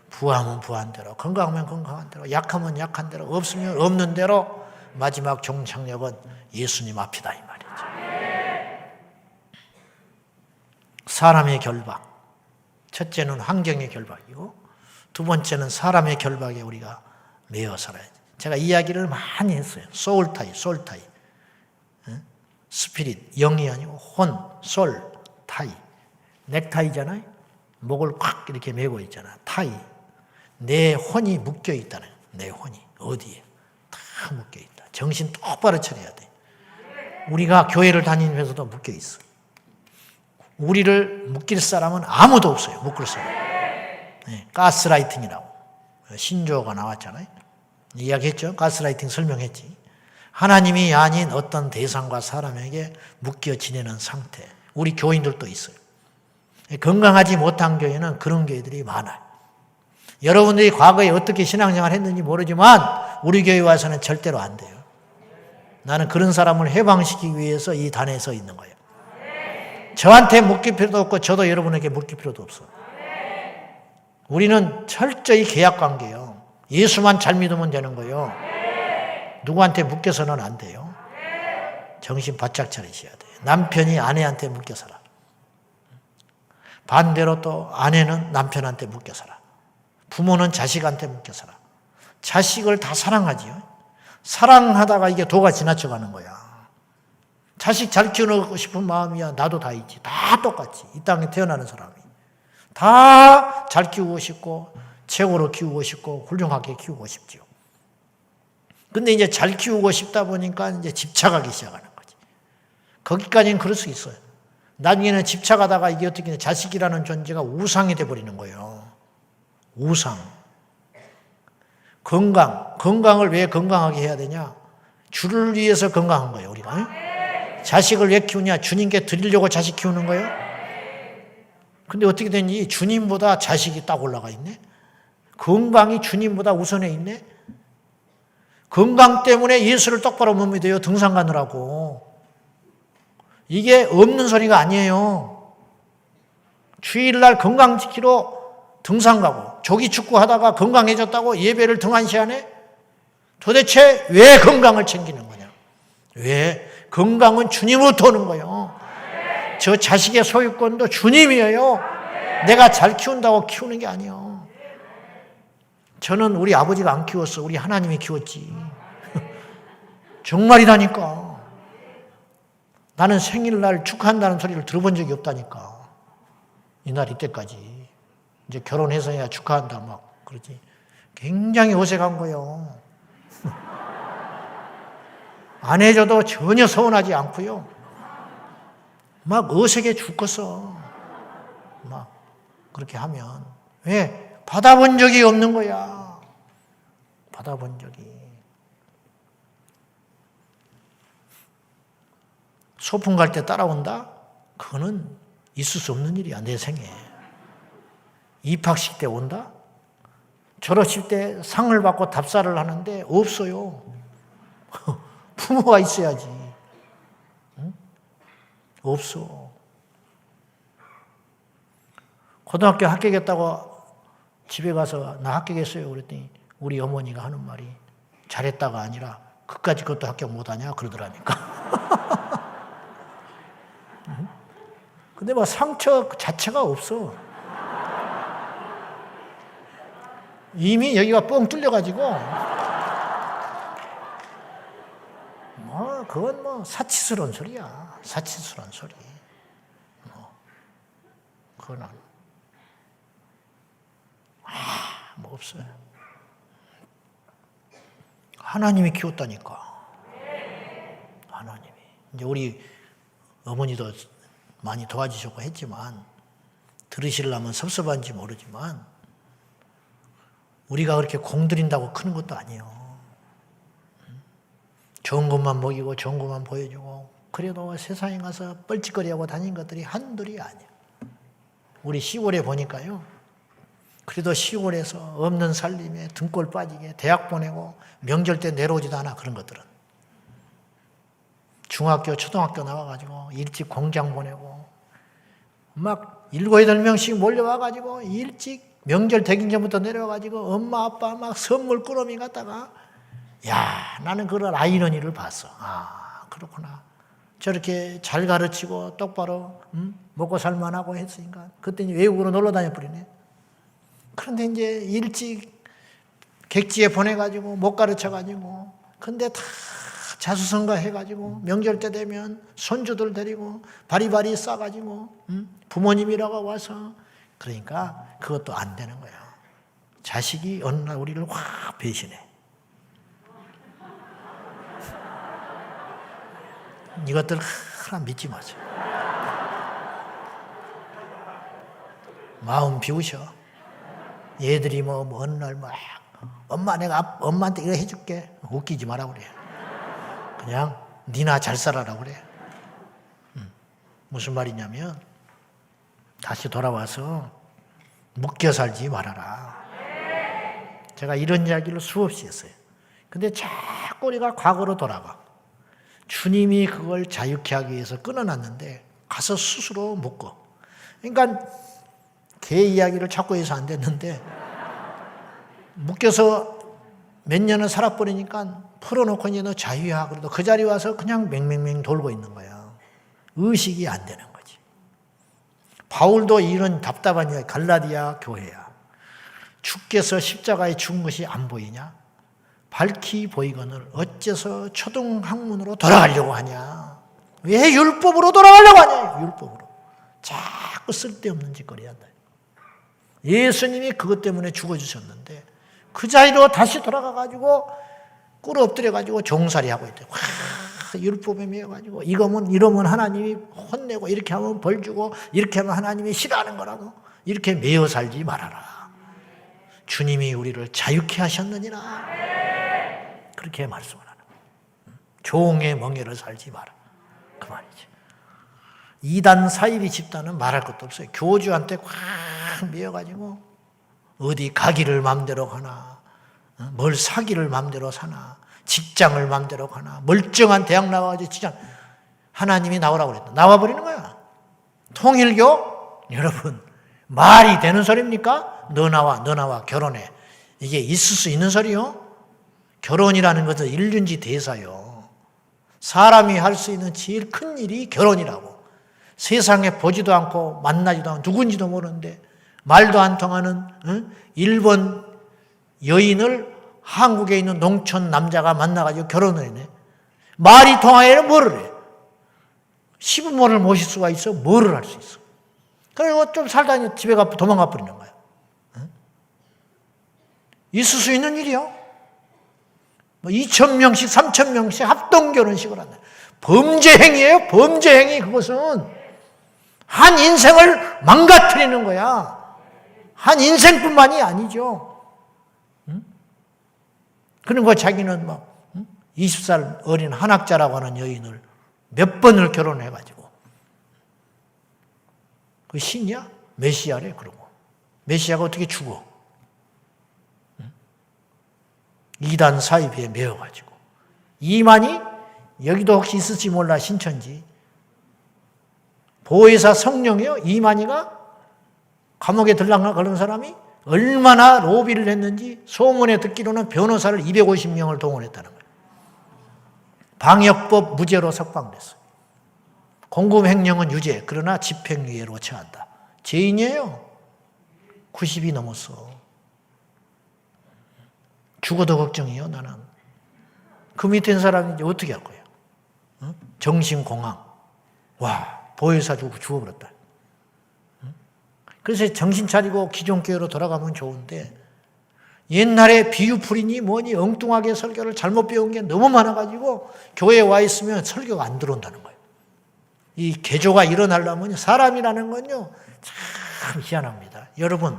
부하면 부한 대로, 건강하면 건강한 대로, 약하면 약한 대로, 없으면 없는 대로 마지막 종착역은 예수님 앞이다 이 말이죠. 사람의 결박. 첫째는 환경의 결박이고 두 번째는 사람의 결박에 우리가 매여 살아야지. 제가 이야기를 많이 했어요. 소울타이. 스피릿, 영이 아니고 혼, 솔, 타이. 넥타이잖아요. 목을 콱 이렇게 메고 있잖아. 타이. 내 혼이 묶여 있다는 거예요. 내 혼이. 어디에? 다 묶여 있다. 정신 똑바로 차려야 돼. 우리가 교회를 다니면서도 묶여 있어. 우리를 묶일 사람은 아무도 없어요. 묶을 사람. 네, 가스라이팅이라고. 신조어가 나왔잖아요. 이야기했죠. 가스라이팅 설명했지. 하나님이 아닌 어떤 대상과 사람에게 묶여 지내는 상태. 우리 교인들도 있어요. 건강하지 못한 교회는 그런 교회들이 많아요. 여러분들이 과거에 어떻게 신앙생활 했는지 모르지만 우리 교회 와서는 절대로 안 돼요. 나는 그런 사람을 해방시키기 위해서 이 단에 서 있는 거예요. 저한테 묶일 필요도 없고 저도 여러분에게 묶일 필요도 없어. 우리는 철저히 계약관계예요. 예수만 잘 믿으면 되는 거예요. 누구한테 묶여서는 안 돼요. 정신 바짝 차리셔야 돼요. 남편이 아내한테 묶여 살아. 반대로 또 아내는 남편한테 묶여 살아. 부모는 자식한테 묶여 살아. 자식을 다 사랑하지요. 사랑하다가 이게 도가 지나쳐가는 거야. 자식 잘 키우고 싶은 마음이야. 나도 다 있지. 다 똑같이. 이 땅에 태어나는 사람이. 다 잘 키우고 싶고, 최고로 키우고 싶고, 훌륭하게 키우고 싶지요. 근데 이제 잘 키우고 싶다 보니까 이제 집착하기 시작하는 거지. 거기까지는 그럴 수 있어요. 나중에는 집착하다가 이게 어떻게 되냐. 자식이라는 존재가 우상이 돼버리는 거예요. 우상. 건강을 왜 건강하게 해야 되냐? 주를 위해서 건강한 거예요, 우리가. 자식을 왜 키우냐? 주님께 드리려고 자식 키우는 거예요? 근데 어떻게 되니? 주님보다 자식이 딱 올라가 있네? 건강이 주님보다 우선에 있네? 건강 때문에 예수를 똑바로 못 믿어요, 등산 가느라고. 이게 없는 소리가 아니에요. 주일날 건강 지키러 등산 가고, 조기 축구 하다가 건강해졌다고 예배를 등한시하네? 도대체 왜 건강을 챙기는 거냐? 왜? 건강은 주님으로부터 오는 거예요. 저 자식의 소유권도 주님이에요. 내가 잘 키운다고 키우는 게 아니에요. 저는 우리 아버지가 안 키웠어. 우리 하나님이 키웠지. 정말이라니까. 나는 생일날 축하한다는 소리를 들어본 적이 없다니까. 이날 이때까지. 이제 결혼해서야 축하한다 막 그러지. 굉장히 어색한 거예요. 안 해줘도 전혀 서운하지 않고요. 막 어색해 죽겠어. 막 그렇게 하면. 왜? 받아본 적이 없는 거야. 받아본 적이. 소풍 갈 때 따라온다? 그거는 있을 수 없는 일이야, 내 생에. 입학식 때 온다? 졸업식 때 상을 받고 답사를 하는데 없어요. 부모가 있어야지. 응? 없어. 고등학교 합격했다고 집에 가서 나 합격했어요 그랬더니 우리 어머니가 하는 말이 잘했다가 아니라 그까짓 것도 합격 못하냐 그러더라니까. 근데 막 상처 자체가 없어. 이미 여기가 뻥 뚫려가지고 그건 뭐 사치스러운 소리야. 사치스러운 소리. 그거는 뭐 없어요. 하나님이 키웠다니까. 하나님이. 이제 우리 어머니도 많이 도와주셨고 했지만 들으시려면 섭섭한지 모르지만 우리가 그렇게 공들인다고 크는 것도 아니에요. 좋은 것만 먹이고 좋은 것만 보여주고 그래도 세상에 가서 뻘짓거리하고 다닌 것들이 한둘이 아니야. 우리 시골에 보니까요. 그래도 시골에서 없는 살림에 등골 빠지게 대학 보내고 명절 때 내려오지도 않아 그런 것들은. 중학교, 초등학교 나와가지고 일찍 공장 보내고 막 7, 8명씩 몰려와가지고 일찍 명절 되기 전부터 내려와가지고 엄마, 아빠 막 선물 꾸러미 갖다가 야, 나는 그런 아이러니를 봤어. 아, 그렇구나. 저렇게 잘 가르치고 똑바로 먹고 살만하고 했으니까 그때 이제 외국으로 놀러 다녀버리네. 그런데 이제 일찍 객지에 보내가지고 못 가르쳐가지고 근데 다 자수성가 해가지고 명절 때 되면 손주들 데리고 바리바리 싸가지고 부모님이라고 와서 그러니까 그것도 안 되는 거야. 자식이 어느 날 우리를 확 배신해. 이것들 하나 믿지 마세요. 마음 비우셔. 얘들이 뭐 어느 날 막 엄마 내가 엄마한테 이거 해줄게. 웃기지 마라 그래. 그냥 니나 잘 살아라 그래. 무슨 말이냐면 다시 돌아와서 묶여 살지 말아라. 제가 이런 이야기를 수없이 했어요. 근데 자꾸 우리가 과거로 돌아가. 주님이 그걸 자유케 하기 위해서 끊어놨는데 가서 스스로 묶어. 그러니까 개 이야기를 자꾸 해서 안 됐는데 묶여서 몇 년을 살아버리니까 풀어놓고 이제 너 자유야. 그래도 그 자리에 와서 그냥 맹맹맹 돌고 있는 거야. 의식이 안 되는 거지. 바울도 이런 답답한 이야기, 갈라디아 교회야. 주께서 십자가에 죽은 것이 안 보이냐? 밝히 보이거늘 어째서 초등학문으로 돌아가려고 하냐? 왜 율법으로 돌아가려고 하냐? 율법으로. 자꾸 쓸데없는 짓거리 한다. 예수님이 그것 때문에 죽어주셨는데 그 자리로 다시 돌아가가지고 꿇어 엎드려가지고 종살이하고 있대. 와, 율법에 매여가지고 이러면 하나님이 혼내고 이렇게 하면 벌 주고 이렇게 하면 하나님이 싫어하는 거라고. 이렇게 매여 살지 말아라. 주님이 우리를 자유케 하셨느니라. 그렇게 말씀을 하는 거예요. 종의 멍에를 살지 마라. 그 말이죠. 이단 사이비 집단은 말할 것도 없어요. 교주한테 꽉 매여가지고 어디 가기를 맘대로 하나, 뭘 사기를 맘대로 사나, 직장을 맘대로 가나, 멀쩡한 대학 나와가지고 직장, 하나님이 나오라고 그랬다. 나와버리는 거야. 통일교? 여러분, 말이 되는 소리입니까? 너 나와, 결혼해. 이게 있을 수 있는 소리요? 결혼이라는 것은 일륜지 대사요. 사람이 할 수 있는 제일 큰 일이 결혼이라고. 세상에 보지도 않고 만나지도 않고 누군지도 모르는데 말도 안 통하는 일본 여인을 한국에 있는 농촌 남자가 만나가지고 결혼을 했네. 말이 통하야 뭐를 해? 시부모를 모실 수가 있어? 뭐를 할 수 있어? 그리고 좀 살다 집에 가 도망가 버리는 거야. 있을 수 있는 일이요? 2,000명씩 3,000명씩 합동결혼식을 한다. 범죄행위예요. 범죄행위. 그것은 한 인생을 망가뜨리는 거야. 한 인생뿐만이 아니죠. 그리고 자기는 막 20살 어린 한학자라고 하는 여인을 몇 번을 결혼해가지고 그 신이야? 메시아래. 그러고 메시아가 어떻게 죽어? 이단 사이비에 매여가지고 이만희 여기도 혹시 있을지 몰라. 신천지 보혜사 성령이요. 이만희가 감옥에 들락날 그런 사람이 얼마나 로비를 했는지 소문에 듣기로는 변호사를 250명을 동원했다는 거예요. 방역법 무죄로 석방됐어요. 공금횡령은 유죄, 그러나 집행유예로 처한다. 죄인이에요. 90이 넘었어. 죽어도 걱정이에요, 나는. 그 밑에 있는 사람이 이제 어떻게 할 거예요? 정신공황. 와, 보혜사 죽어버렸다. 그래서 정신 차리고 기존교회로 돌아가면 좋은데 옛날에 비유풀이니 뭐니 엉뚱하게 설교를 잘못 배운 게 너무 많아가지고 교회에 와 있으면 설교가 안 들어온다는 거예요. 이 개조가 일어나려면 사람이라는 건요 참 희한합니다. 여러분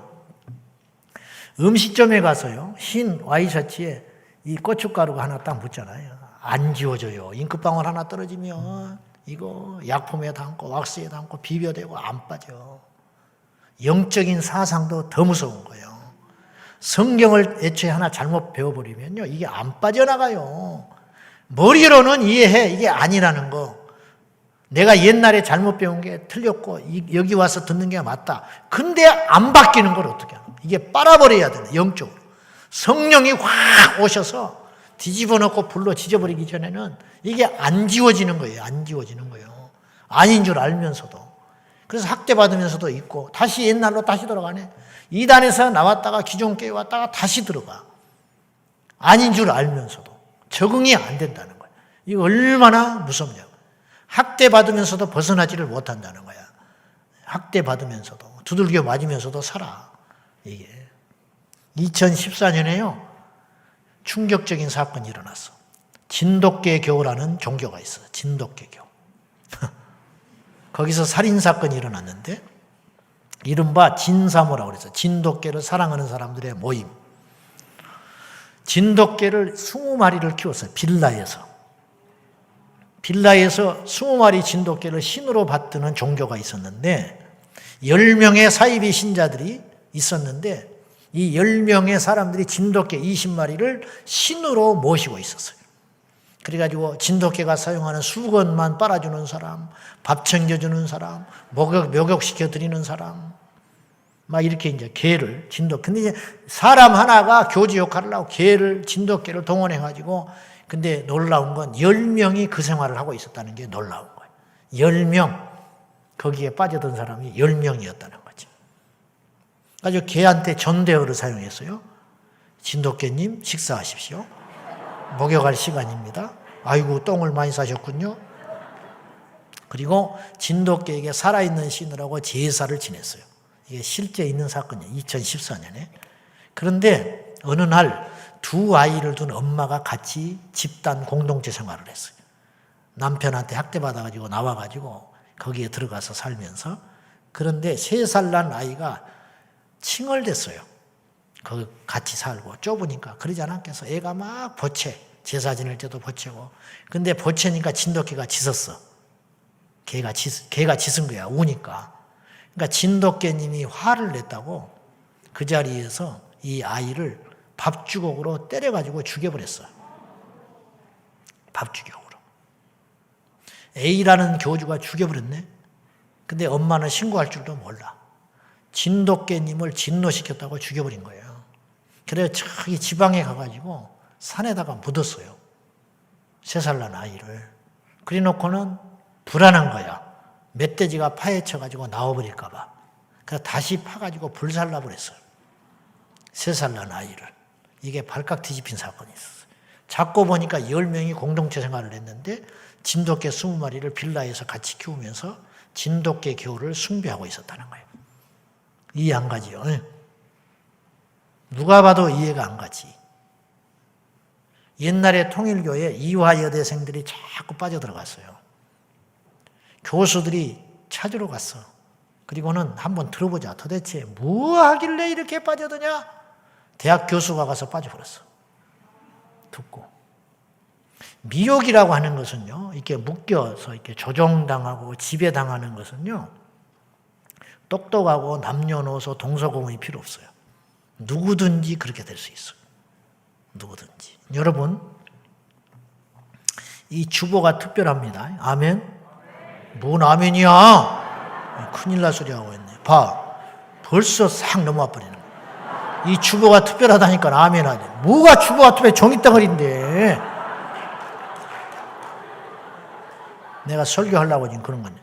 음식점에 가서요 흰 와이셔츠에 이 고춧가루가 하나 딱 묻잖아요. 안 지워져요. 잉크방울 하나 떨어지면 이거 약품에 담고 왁스에 담고 비벼대고 안 빠져. 영적인 사상도 더 무서운 거예요. 성경을 애초에 하나 잘못 배워버리면요 이게 안 빠져나가요. 머리로는 이해해. 이게 아니라는 거. 내가 옛날에 잘못 배운 게 틀렸고 여기 와서 듣는 게 맞다. 근데 안 바뀌는 걸 어떻게 하나. 이게 빨아버려야 되는 영적으로. 성령이 확 오셔서 뒤집어 놓고 불로 지져버리기 전에는 이게 안 지워지는 거예요. 안 지워지는 거예요. 아닌 줄 알면서도. 그래서 학대받으면서도 있고 다시 옛날로 다시 돌아가네. 이단에서 나왔다가 기존 교회 왔다가 다시 들어가. 아닌 줄 알면서도 적응이 안 된다는 거예요. 이거 얼마나 무섭냐고. 학대받으면서도 벗어나지를 못한다는 거야. 학대받으면서도 두들겨 맞으면서도 살아. 이게 2014년에요 충격적인 사건이 일어났어. 진돗개교라는 종교가 있어. 진돗개교. 거기서 살인사건이 일어났는데 이른바 진사모라고 그래서 진돗개를 사랑하는 사람들의 모임. 진돗개를 20마리를 키웠어요. 빌라에서 20마리 진돗개를 신으로 받드는 종교가 있었는데 10명의 사이비 신자들이 있었는데 이 10명의 사람들이 진돗개 20마리를 신으로 모시고 있었어요. 그래가지고 진돗개가 사용하는 수건만 빨아주는 사람, 밥 챙겨주는 사람, 목욕시켜드리는 사람, 막 이렇게 이제 근데 이제 사람 하나가 교주 역할을 하고 진돗개를 동원해가지고 근데 놀라운 건 10명이 그 생활을 하고 있었다는 게 놀라운 거예요. 10명. 거기에 빠져든 사람이 10명이었다는 거죠. 아주 걔한테 전대어를 사용했어요. 진돗개님 식사하십시오. 목욕할 시간입니다. 아이고 똥을 많이 싸셨군요. 그리고 진돗개에게 살아있는 신으라고 제사를 지냈어요. 이게 실제 있는 사건이에요. 2014년에. 그런데 어느 날 두 아이를 둔 엄마가 같이 집단 공동체 생활을 했어요. 남편한테 학대받아가지고 나와가지고 거기에 들어가서 살면서. 그런데 3살 난 아이가 칭얼댔어요. 거기 같이 살고 좁으니까 그러지 않았겠어. 애가 막 보채. 제사 지낼 때도 보채고. 근데 보채니까 진돗개가 짖었어. 걔가 짖은 거야. 우니까. 그러니까 진돗개님이 화를 냈다고 그 자리에서 이 아이를 밥주걱으로 때려가지고 죽여버렸어요. 밥주걱으로. A라는 교주가 죽여버렸네. 근데 엄마는 신고할 줄도 몰라. 진돗개님을 진노시켰다고 죽여버린 거예요. 그래서 저기 지방에 가가지고 산에다가 묻었어요. 3살 난 아이를. 그래 놓고는 불안한 거야. 멧돼지가 파헤쳐가지고 나와버릴까 봐. 그래서 다시 파가지고 불살라 버렸어요. 3살 난 아이를. 이게 발칵 뒤집힌 사건이 있었어요. 잡고 보니까 10명이 공동체 생활을 했는데 진돗개 20마리를 빌라에서 같이 키우면서 진돗개 교를 숭배하고 있었다는 거예요. 이해 안 가지요. 누가 봐도 이해가 안 가지. 옛날에 통일교에 이화여대생들이 자꾸 빠져들어갔어요. 교수들이 찾으러 갔어. 그리고는 한번 들어보자. 도대체 뭐 하길래 이렇게 빠져드냐? 대학 교수가 가서 빠져버렸어. 듣고. 미혹이라고 하는 것은요, 이렇게 묶여서 이렇게 조종당하고 지배당하는 것은요, 똑똑하고 남녀노소 동서고금이 필요 없어요. 누구든지 그렇게 될 수 있어요. 누구든지. 여러분, 이 주보가 특별합니다. 아멘? 뭔 아멘이야? 큰일 날 소리 하고 있네. 봐. 벌써 싹 넘어와 버리는 거야. 이 주보가 특별하다니까 아멘 하지. 뭐가 주보가 특별해? 종이덩어리인데. 내가 설교하려고 지금 그런 건데.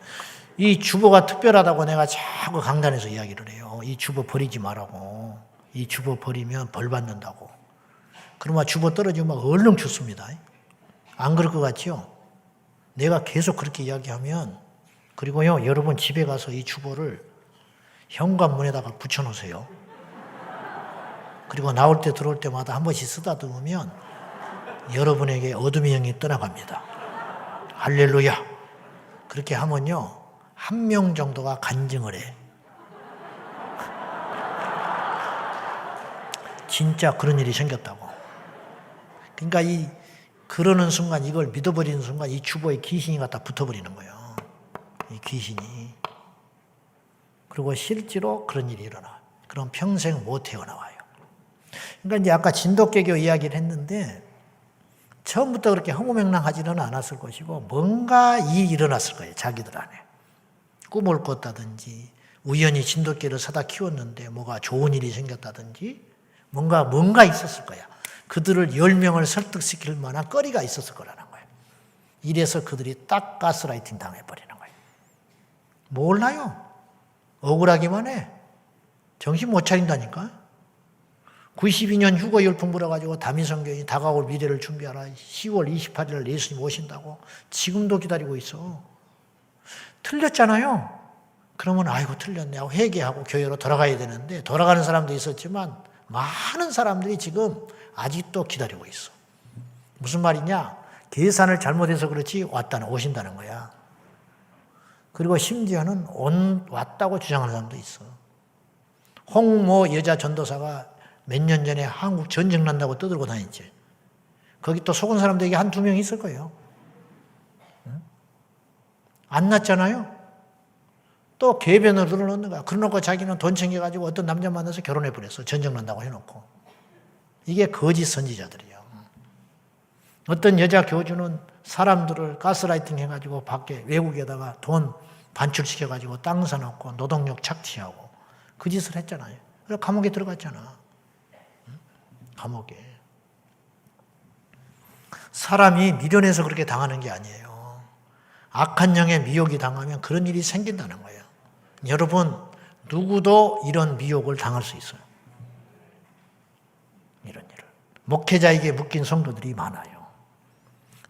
이 주보가 특별하다고 내가 자꾸 강단에서 이야기를 해요. 이 주보 버리지 말라고. 이 주보 버리면 벌 받는다고. 그러면 주보 떨어지면 얼른 죽습니다. 안 그럴 것 같지요? 내가 계속 그렇게 이야기하면, 그리고요, 여러분 집에 가서 이 주보를 현관문에다가 붙여놓으세요. 그리고 나올 때 들어올 때마다 한 번씩 쓰다듬으면 여러분에게 어둠의 영이 떠나갑니다. 할렐루야. 그렇게 하면요, 1명 정도가 간증을 해. 진짜 그런 일이 생겼다고. 그러니까 그러는 순간, 이걸 믿어버리는 순간 이 주보에 귀신이 갖다 붙어버리는 거예요. 이 귀신이. 그리고 실제로 그런 일이 일어나. 그럼 평생 못 헤어나와요. 그러니까 이제 아까 진돗개교 이야기를 했는데 처음부터 그렇게 허무맹랑하지는 않았을 것이고 뭔가 일이 일어났을 거예요. 자기들 안에. 꿈을 꿨다든지 우연히 진돗개를 사다 키웠는데 뭐가 좋은 일이 생겼다든지 뭔가 있었을 거야. 그들을 10명을 설득시킬 만한 거리가 있었을 거라는 거예요. 이래서 그들이 딱 가스라이팅 당해버리는 거예요. 몰라요. 억울하기만 해. 정신 못 차린다니까. 92년 휴거 열풍 불어가지고 다민성교인이 다가올 미래를 준비하라. 10월 28일 예수님 오신다고 지금도 기다리고 있어. 틀렸잖아요. 그러면 아이고 틀렸네 하고 회개하고 교회로 돌아가야 되는데 돌아가는 사람도 있었지만 많은 사람들이 지금 아직도 기다리고 있어. 무슨 말이냐? 계산을 잘못해서 그렇지 오신다는 거야. 그리고 심지어는 왔다고 주장하는 사람도 있어. 홍모 여자 전도사가 몇 년 전에 한국 전쟁 난다고 떠들고 다녔지. 거기 또 속은 사람들에게 1-2명 있을 거예요. 안 났잖아요. 또 궤변으로 들어놓는 거야. 그러놓고 자기는 돈 챙겨가지고 어떤 남자 만나서 결혼해버렸어. 전쟁 난다고 해놓고. 이게 거짓 선지자들이에요. 어떤 여자 교주는 사람들을 가스라이팅 해가지고 밖에 외국에다가 돈 반출시켜가지고 땅 사놓고 노동력 착취하고 그 짓을 했잖아요. 그래서 감옥에 들어갔잖아. 감옥에. 사람이 미련해서 그렇게 당하는 게 아니에요. 악한 영의 미혹이 당하면 그런 일이 생긴다는 거예요. 여러분, 누구도 이런 미혹을 당할 수 있어요. 이런 일을. 목회자에게 묶인 성도들이 많아요.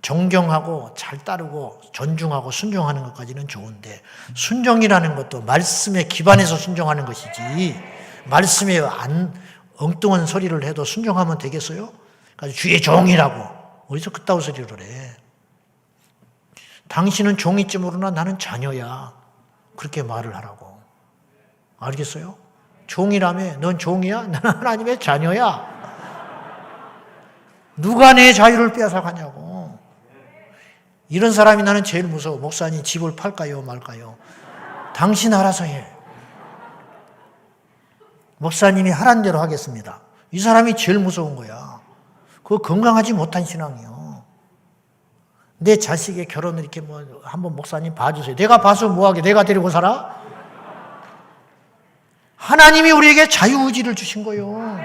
존경하고 잘 따르고 존중하고 순종하는 것까지는 좋은데, 순종이라는 것도 말씀에 기반해서 순종하는 것이지, 말씀에 엉뚱한 소리를 해도 순종하면 되겠어요? 그래서 주의 종이라고. 어디서 그따위 소리를 해? 당신은 종일지 모르나 나는 자녀야. 그렇게 말을 하라고. 알겠어요? 종이라며? 넌 종이야? 나는 하나님의 자녀야. 누가 내 자유를 빼앗아가냐고. 이런 사람이 나는 제일 무서워. 목사님 집을 팔까요 말까요? 당신 알아서 해. 목사님이 하란 대로 하겠습니다. 이 사람이 제일 무서운 거야. 그거 건강하지 못한 신앙이요. 내 자식의 결혼을 이렇게 한번 목사님 봐주세요. 내가 봐서 뭐하게? 내가 데리고 살아? 하나님이 우리에게 자유의지를 주신 거예요.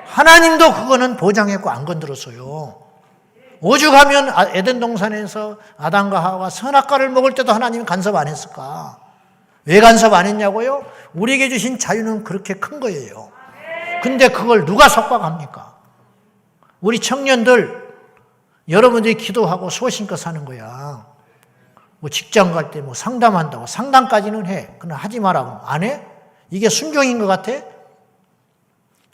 하나님도 그거는 보장했고 안 건드렸어요. 오죽하면 에덴 동산에서 아담과 하와가 선악과를 먹을 때도 하나님이 간섭 안 했을까? 왜 간섭 안 했냐고요? 우리에게 주신 자유는 그렇게 큰 거예요. 근데 그걸 누가 속박합니까? 우리 청년들, 여러분들이 기도하고 소신껏 사는 거야. 뭐 직장 갈 때 뭐 상담한다고. 상담까지는 해. 그러나 하지 말라고. 안 해? 이게 순종인 것 같아?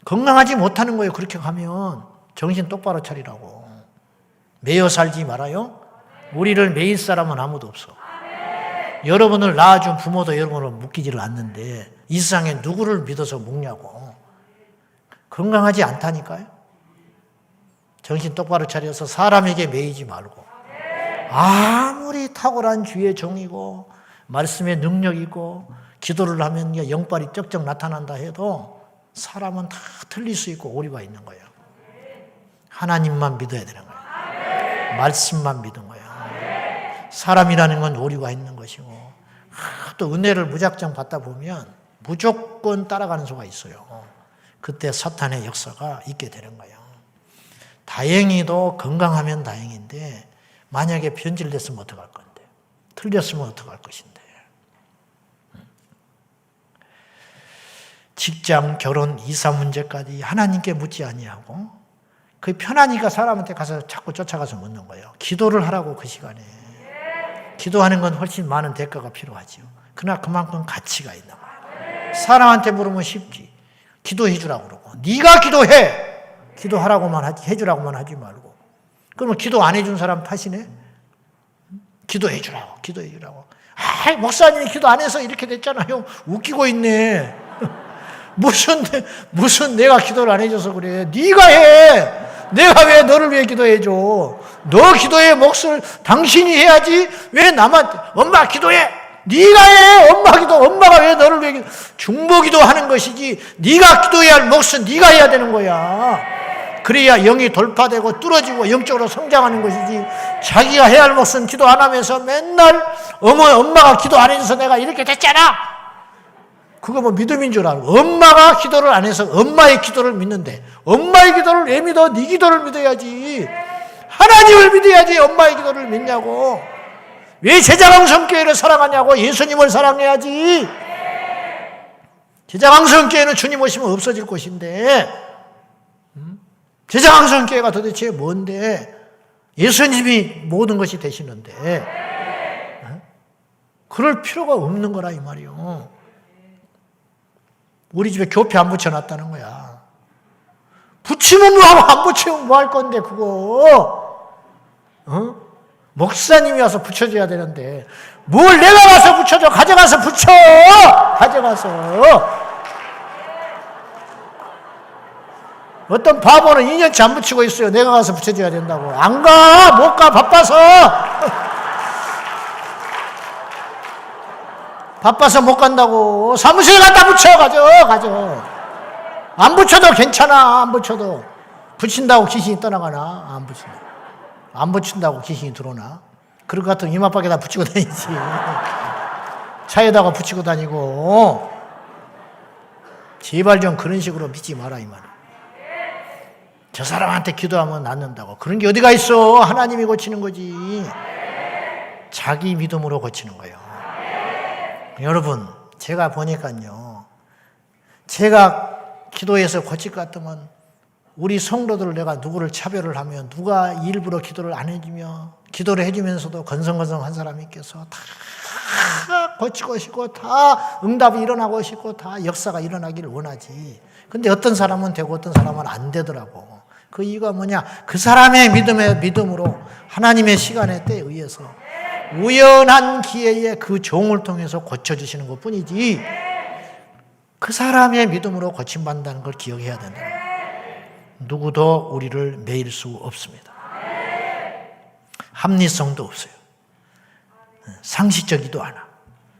건강하지 못하는 거예요. 그렇게 가면. 정신 똑바로 차리라고. 매여 살지 말아요. 우리를 매일 사람은 아무도 없어. 여러분을 낳아준 부모도 여러분을 묶이지를 않는데 이 세상에 누구를 믿어서 묶냐고. 건강하지 않다니까요. 정신 똑바로 차려서 사람에게 매이지 말고, 아무리 탁월한 주의 종이고 말씀에 능력이고 기도를 하면 영빨이 쩍쩍 나타난다 해도 사람은 다 틀릴 수 있고 오류가 있는 거예요. 하나님만 믿어야 되는 거예요. 말씀만 믿은 거예요. 사람이라는 건 오류가 있는 것이고, 또 은혜를 무작정 받다 보면 무조건 따라가는 수가 있어요. 그때 사탄의 역사가 있게 되는 거예요. 다행히도 건강하면 다행인데 만약에 변질됐으면 어떡할 건데, 틀렸으면 어떡할 것인데. 직장, 결혼, 이사 문제까지 하나님께 묻지 아니하고 그 편하니까 사람한테 가서 자꾸 쫓아가서 묻는 거예요. 기도를 하라고. 그 시간에 기도하는 건 훨씬 많은 대가가 필요하지요. 그러나 그만큼 가치가 있는 거예요. 사람한테 물으면 쉽지. 기도해 주라고 그러고, 네가 기도해. 기도하라고만 하지, 해주라고만 하지 말고. 그러면 기도 안 해준 사람 탓이네? 기도해 주라고, 기도해 주라고. 아, 목사님이 기도 안 해서 이렇게 됐잖아요. 웃기고 있네. 무슨 내가 기도를 안 해줘서 그래. 네가 해. 내가 왜 너를 위해 기도해줘. 너 기도의 몫을 당신이 해야지. 왜 남한테. 엄마 기도해. 네가 해. 엄마 기도. 엄마가 왜 너를 위해 기도. 중보기도 하는 것이지, 네가 기도해야 할 몫은 네가 해야 되는 거야. 그래야 영이 돌파되고 뚫어지고 영적으로 성장하는 것이지, 자기가 해야 할 몫은 기도 안 하면서 맨날 엄마가 기도 안 해줘서 내가 이렇게 됐잖아. 그거 뭐 믿음인 줄 알고. 엄마가 기도를 안 해서 엄마의 기도를 믿는데, 엄마의 기도를 왜 믿어? 네 기도를 믿어야지. 하나님을 믿어야지 엄마의 기도를 믿냐고. 왜 제자강성교회를 사랑하냐고. 예수님을 사랑해야지. 제자강성교회는 주님 오시면 없어질 곳인데, 제자강성교회가 도대체 뭔데? 예수님이 모든 것이 되시는데, 그럴 필요가 없는 거라 이 말이요. 우리 집에 교패 안 붙여놨다는 거야. 붙이면 뭐하고 안 붙이면 뭐 할 건데 그거. 목사님이 와서 붙여줘야 되는데 뭘 내가 가서 붙여줘. 가져가서 붙여. 가져가서. 어떤 바보는 2년치 안 붙이고 있어요. 내가 가서 붙여줘야 된다고. 안 가. 못 가. 바빠서. 바빠서 못 간다고. 사무실에 갖다 붙여. 가져. 안 붙여도 괜찮아. 안 붙여도. 붙인다고 귀신이 떠나가나? 안 붙인다. 안 붙인다고 귀신이 들어오나? 그럴 것 같으면 이마밖에다 붙이고 다니지. 차에다가 붙이고 다니고. 제발 좀 그런 식으로 믿지 마라 이 말이야. 저 사람한테 기도하면 낫는다고. 그런 게 어디가 있어? 하나님이 고치는 거지. 자기 믿음으로 고치는 거예요. 여러분, 제가 보니까요, 제가 기도해서 고칠 것 같으면 우리 성도들을 내가 누구를 차별을 하면, 누가 일부러 기도를 안 해주며 기도를 해주면서도 건성건성한 사람이 있겠어. 다 고치고 싶고 다 응답이 일어나고 싶고 다 역사가 일어나기를 원하지. 근데 어떤 사람은 되고 어떤 사람은 안 되더라고. 그 이유가 뭐냐? 그 사람의 믿음으로 하나님의 시간의 때에 의해서 우연한 기회에 그 종을 통해서 고쳐주시는 것 뿐이지, 그 사람의 믿음으로 고침받는다는 걸 기억해야 된다. 누구도 우리를 매일 수 없습니다. 합리성도 없어요. 상식적이도 않아.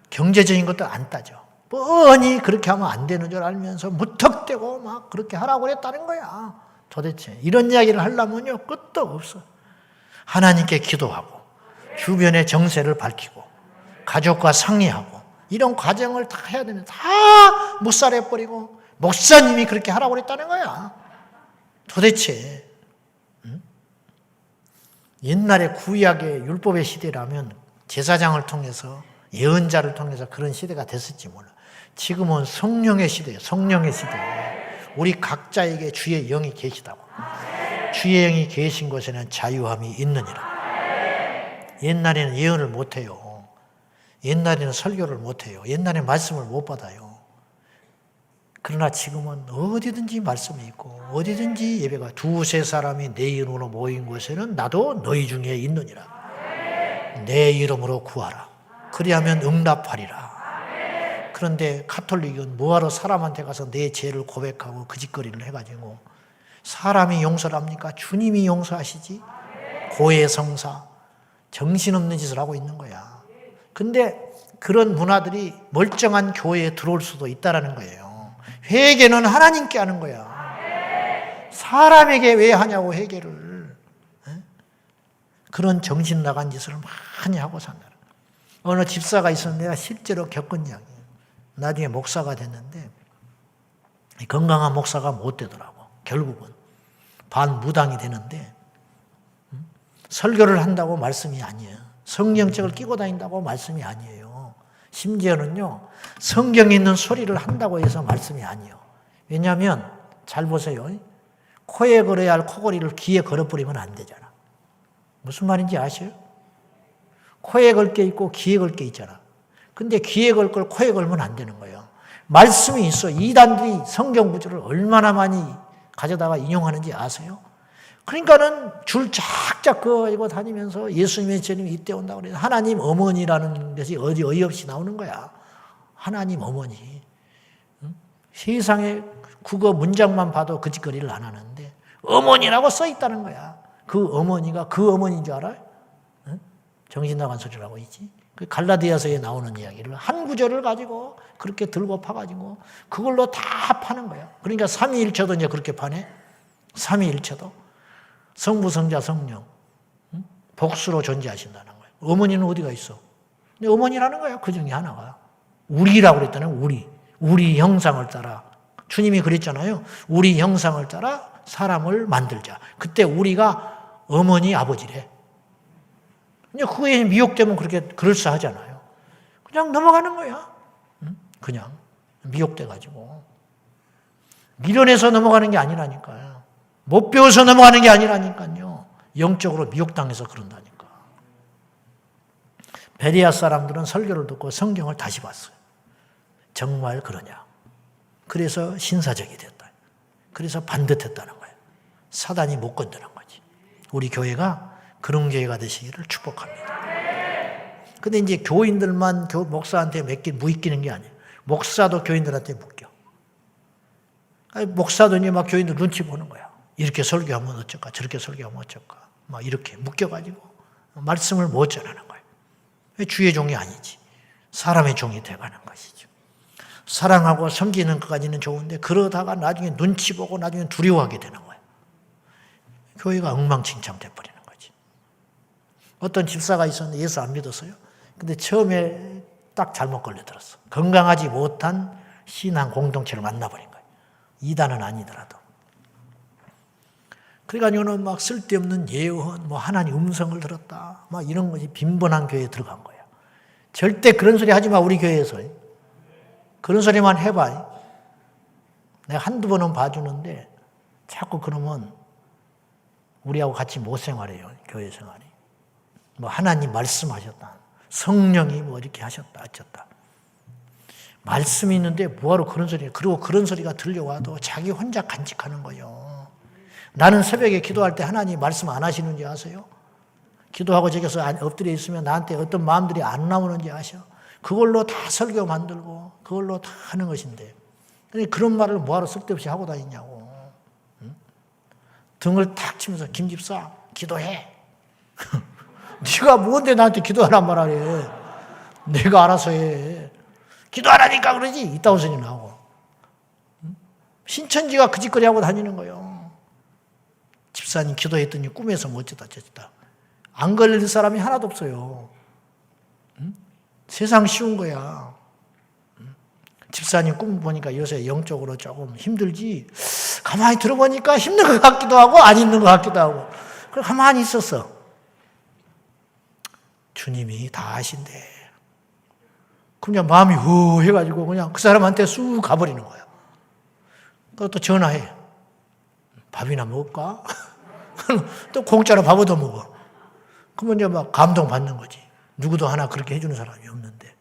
경제적인 것도 안 따져. 뻔히 그렇게 하면 안 되는 줄 알면서 무턱대고 막 그렇게 하라고 그랬다는 거야. 도대체 이런 이야기를 하려면요, 끝도 없어. 하나님께 기도하고 주변의 정세를 밝히고 가족과 상의하고 이런 과정을 다 해야 되는데 다 묵살해버리고 목사님이 그렇게 하라고 그랬다는 거야. 도대체 옛날에 구약의 율법의 시대라면 제사장을 통해서, 예언자를 통해서 그런 시대가 됐을지 몰라. 지금은 성령의 시대예요. 성령의 시대예요. 우리 각자에게 주의 영이 계시다고. 주의 영이 계신 곳에는 자유함이 있느니라. 옛날에는 예언을 못해요. 옛날에는 설교를 못해요. 옛날에는 말씀을 못 받아요. 그러나 지금은 어디든지 말씀이 있고 어디든지 예배가, 두세 사람이 내 이름으로 모인 곳에는 나도 너희 중에 있느니라. 내 이름으로 구하라. 그리하면 응답하리라. 그런데 가톨릭은 뭐하러 사람한테 가서 내 죄를 고백하고 그 짓거리를 해가지고, 사람이 용서를 합니까? 주님이 용서하시지. 고해성사, 정신없는 짓을 하고 있는 거야. 근데 그런 문화들이 멀쩡한 교회에 들어올 수도 있다는 거예요. 회개는 하나님께 하는 거야. 사람에게 왜 하냐고, 회개를. 그런 정신 나간 짓을 많이 하고 산다는 거야. 어느 집사가 있었는데 내가 실제로 겪은 이야기예요. 나중에 목사가 됐는데 건강한 목사가 못 되더라고. 결국은 반무당이 되는데, 설교를 한다고 말씀이 아니에요. 성경책을 끼고 다닌다고 말씀이 아니에요. 심지어는요, 성경에 있는 소리를 한다고 해서 말씀이 아니에요. 왜냐하면 잘 보세요. 코에 걸어야 할 코걸이를 귀에 걸어버리면 안 되잖아. 무슨 말인지 아셔요? 코에 걸 게 있고 귀에 걸 게 있잖아. 근데 귀에 걸 걸 코에 걸면 안 되는 거예요. 말씀이 있어. 이단들이 성경 구절을 얼마나 많이 가져다가 인용하는지 아세요? 그러니까는 줄 쫙쫙 그어가지고 다니면서 예수님의 재림이 이때 온다고 그래서 하나님 어머니라는 것이 어이없이 나오는 거야. 하나님 어머니. 세상에 국어 문장만 봐도 그 짓거리를 안 하는데 어머니라고 써 있다는 거야. 그 어머니가 그 어머니인 줄 알아요? 정신 나간 소리를 하고 있지. 그 갈라디아서에 나오는 이야기를 한 구절을 가지고 그렇게 들고 파가지고 그걸로 다 파는 거야. 그러니까 삼위일체도 이제 그렇게 파네. 삼위일체도 성부, 성자, 성령 복수로 존재하신다는 거야. 어머니는 어디가 있어? 근데 어머니라는 거야. 그 중에 하나가 우리라고 그랬잖아요. 우리 형상을 따라. 주님이 그랬잖아요. 우리 형상을 따라 사람을 만들자. 그때 우리가 어머니, 아버지래. 그거에 미혹되면 그렇게 그럴싸하잖아요. 그냥 넘어가는 거야. 그냥 미혹돼가지고. 미련해서 넘어가는 게 아니라니까요. 못 배워서 넘어가는 게 아니라니까요. 영적으로 미혹당해서 그런다니까. 베레아 사람들은 설교를 듣고 성경을 다시 봤어요. 정말 그러냐. 그래서 신사적이 됐다. 그래서 반듯했다는 거예요. 사단이 못 건드는 거지. 우리 교회가 그런 교회가 되시기를 축복합니다. 근데 이제 교인들만 목사한테 묶이는 게 아니에요. 목사도 교인들한테 묶여. 목사도 이제 막 교인들 눈치 보는 거야. 이렇게 설교하면 어쩔까? 저렇게 설교하면 어쩔까? 막 이렇게 묶여가지고 말씀을 못 전하는 거예요. 주의 종이 아니지. 사람의 종이 돼가는 것이죠. 사랑하고 섬기는 것까지는 좋은데 그러다가 나중에 눈치 보고 나중에 두려워하게 되는 거예요. 교회가 엉망진창 돼버리는 거지. 어떤 집사가 있었는데 예수 안 믿었어요. 근데 처음에 딱 잘못 걸려들었어. 건강하지 못한 신앙 공동체를 만나버린 거예요. 이단은 아니더라도. 그러니까는 막 쓸데없는 예언, 뭐 하나님 음성을 들었다, 막 이런 것이 빈번한 교회에 들어간 거예요. 절대 그런 소리 하지 마, 우리 교회에서. 그런 소리만 해봐. 내가 한두 번은 봐주는데 자꾸 그러면 우리하고 같이 못 생활해요, 교회 생활이. 뭐 하나님 말씀하셨다, 성령이 뭐 이렇게 하셨다, 어쨌다. 말씀이 있는데 뭐하러 그런 소리, 그리고 그런 소리가 들려와도 자기 혼자 간직하는 거예요. 나는 새벽에 기도할 때 하나님 말씀 안 하시는지 아세요? 기도하고 저기서 엎드려 있으면 나한테 어떤 마음들이 안 나오는지 아셔? 그걸로 다 설교 만들고 그걸로 다 하는 것인데 그런 말을 뭐하러 쓸데없이 하고 다니냐고. 응? 등을 탁 치면서 김 집사 기도해. 네가 뭔데 나한테 기도하란 말 하래. 내가 알아서 해. 기도하라니까 그러지. 이따운 소리 나고. 응? 신천지가 그 짓거리 하고 다니는 거예요. 집사님 기도했더니 꿈에서 뭐 어쩌다 저쩌다. 안 걸릴 사람이 하나도 없어요. 응? 세상 쉬운 거야. 응? 집사님 꿈 보니까 요새 영적으로 조금 힘들지. 가만히 들어보니까 힘든 것 같기도 하고 안 힘든 것 같기도 하고. 그래 가만히 있었어. 주님이 다 아신대. 그냥 마음이 해가지고 그냥 그 사람한테 쑥 가버리는 거야. 그것도 전화해. 밥이나 먹을까? 또 공짜로 밥 얻어 먹어. 그러면 이제 막 감동받는 거지. 누구도 하나 그렇게 해주는 사람이 없는데.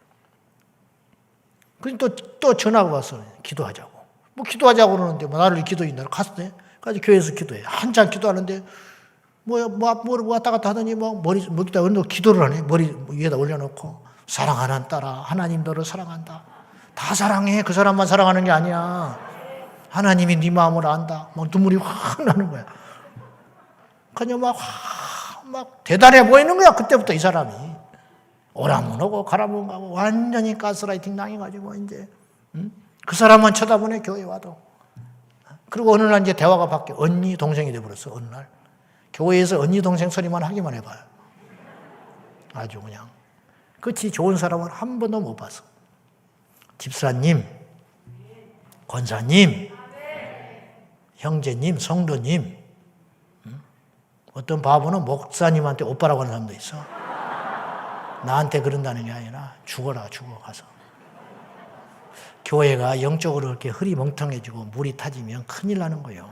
그럼 또 전화가 와서 기도하자고. 뭐 기도하자고 그러는데, 뭐 나를 기도인다. 갔을 까지 교회에서 기도해. 한참 기도하는데, 뭐 왔다 갔다 하더니, 머리다 얹어 기도를 하네. 머리 위에다 올려놓고. 사랑하는 딸아, 하나님 너를 사랑한다. 다 사랑해. 그 사람만 사랑하는 게 아니야. 하나님이 네 마음을 안다. 막 눈물이 확 나는 거야. 그냥 막 대단해 보이는 거야. 그때부터 이 사람이. 오라면 오고 가라면 가고 완전히 가스라이팅 당해가지고 이제 그 사람만 쳐다보네 교회 와도. 그리고 어느 날 이제 대화가 바뀌어. 언니 동생이 돼버렸어. 어느 날 교회에서 언니 동생 소리만 하기만 해봐요. 아주 그냥 끝이 좋은 사람은 한 번도 못 봤어. 집사님, 권사님, 형제님, 성도님. 어떤 바보는 목사님한테 오빠라고 하는 사람도 있어. 나한테 그런다는 게 아니라 죽어라 죽어 가서. 교회가 영적으로 이렇게 흐리멍텅해지고 물이 타지면 큰일 나는 거예요.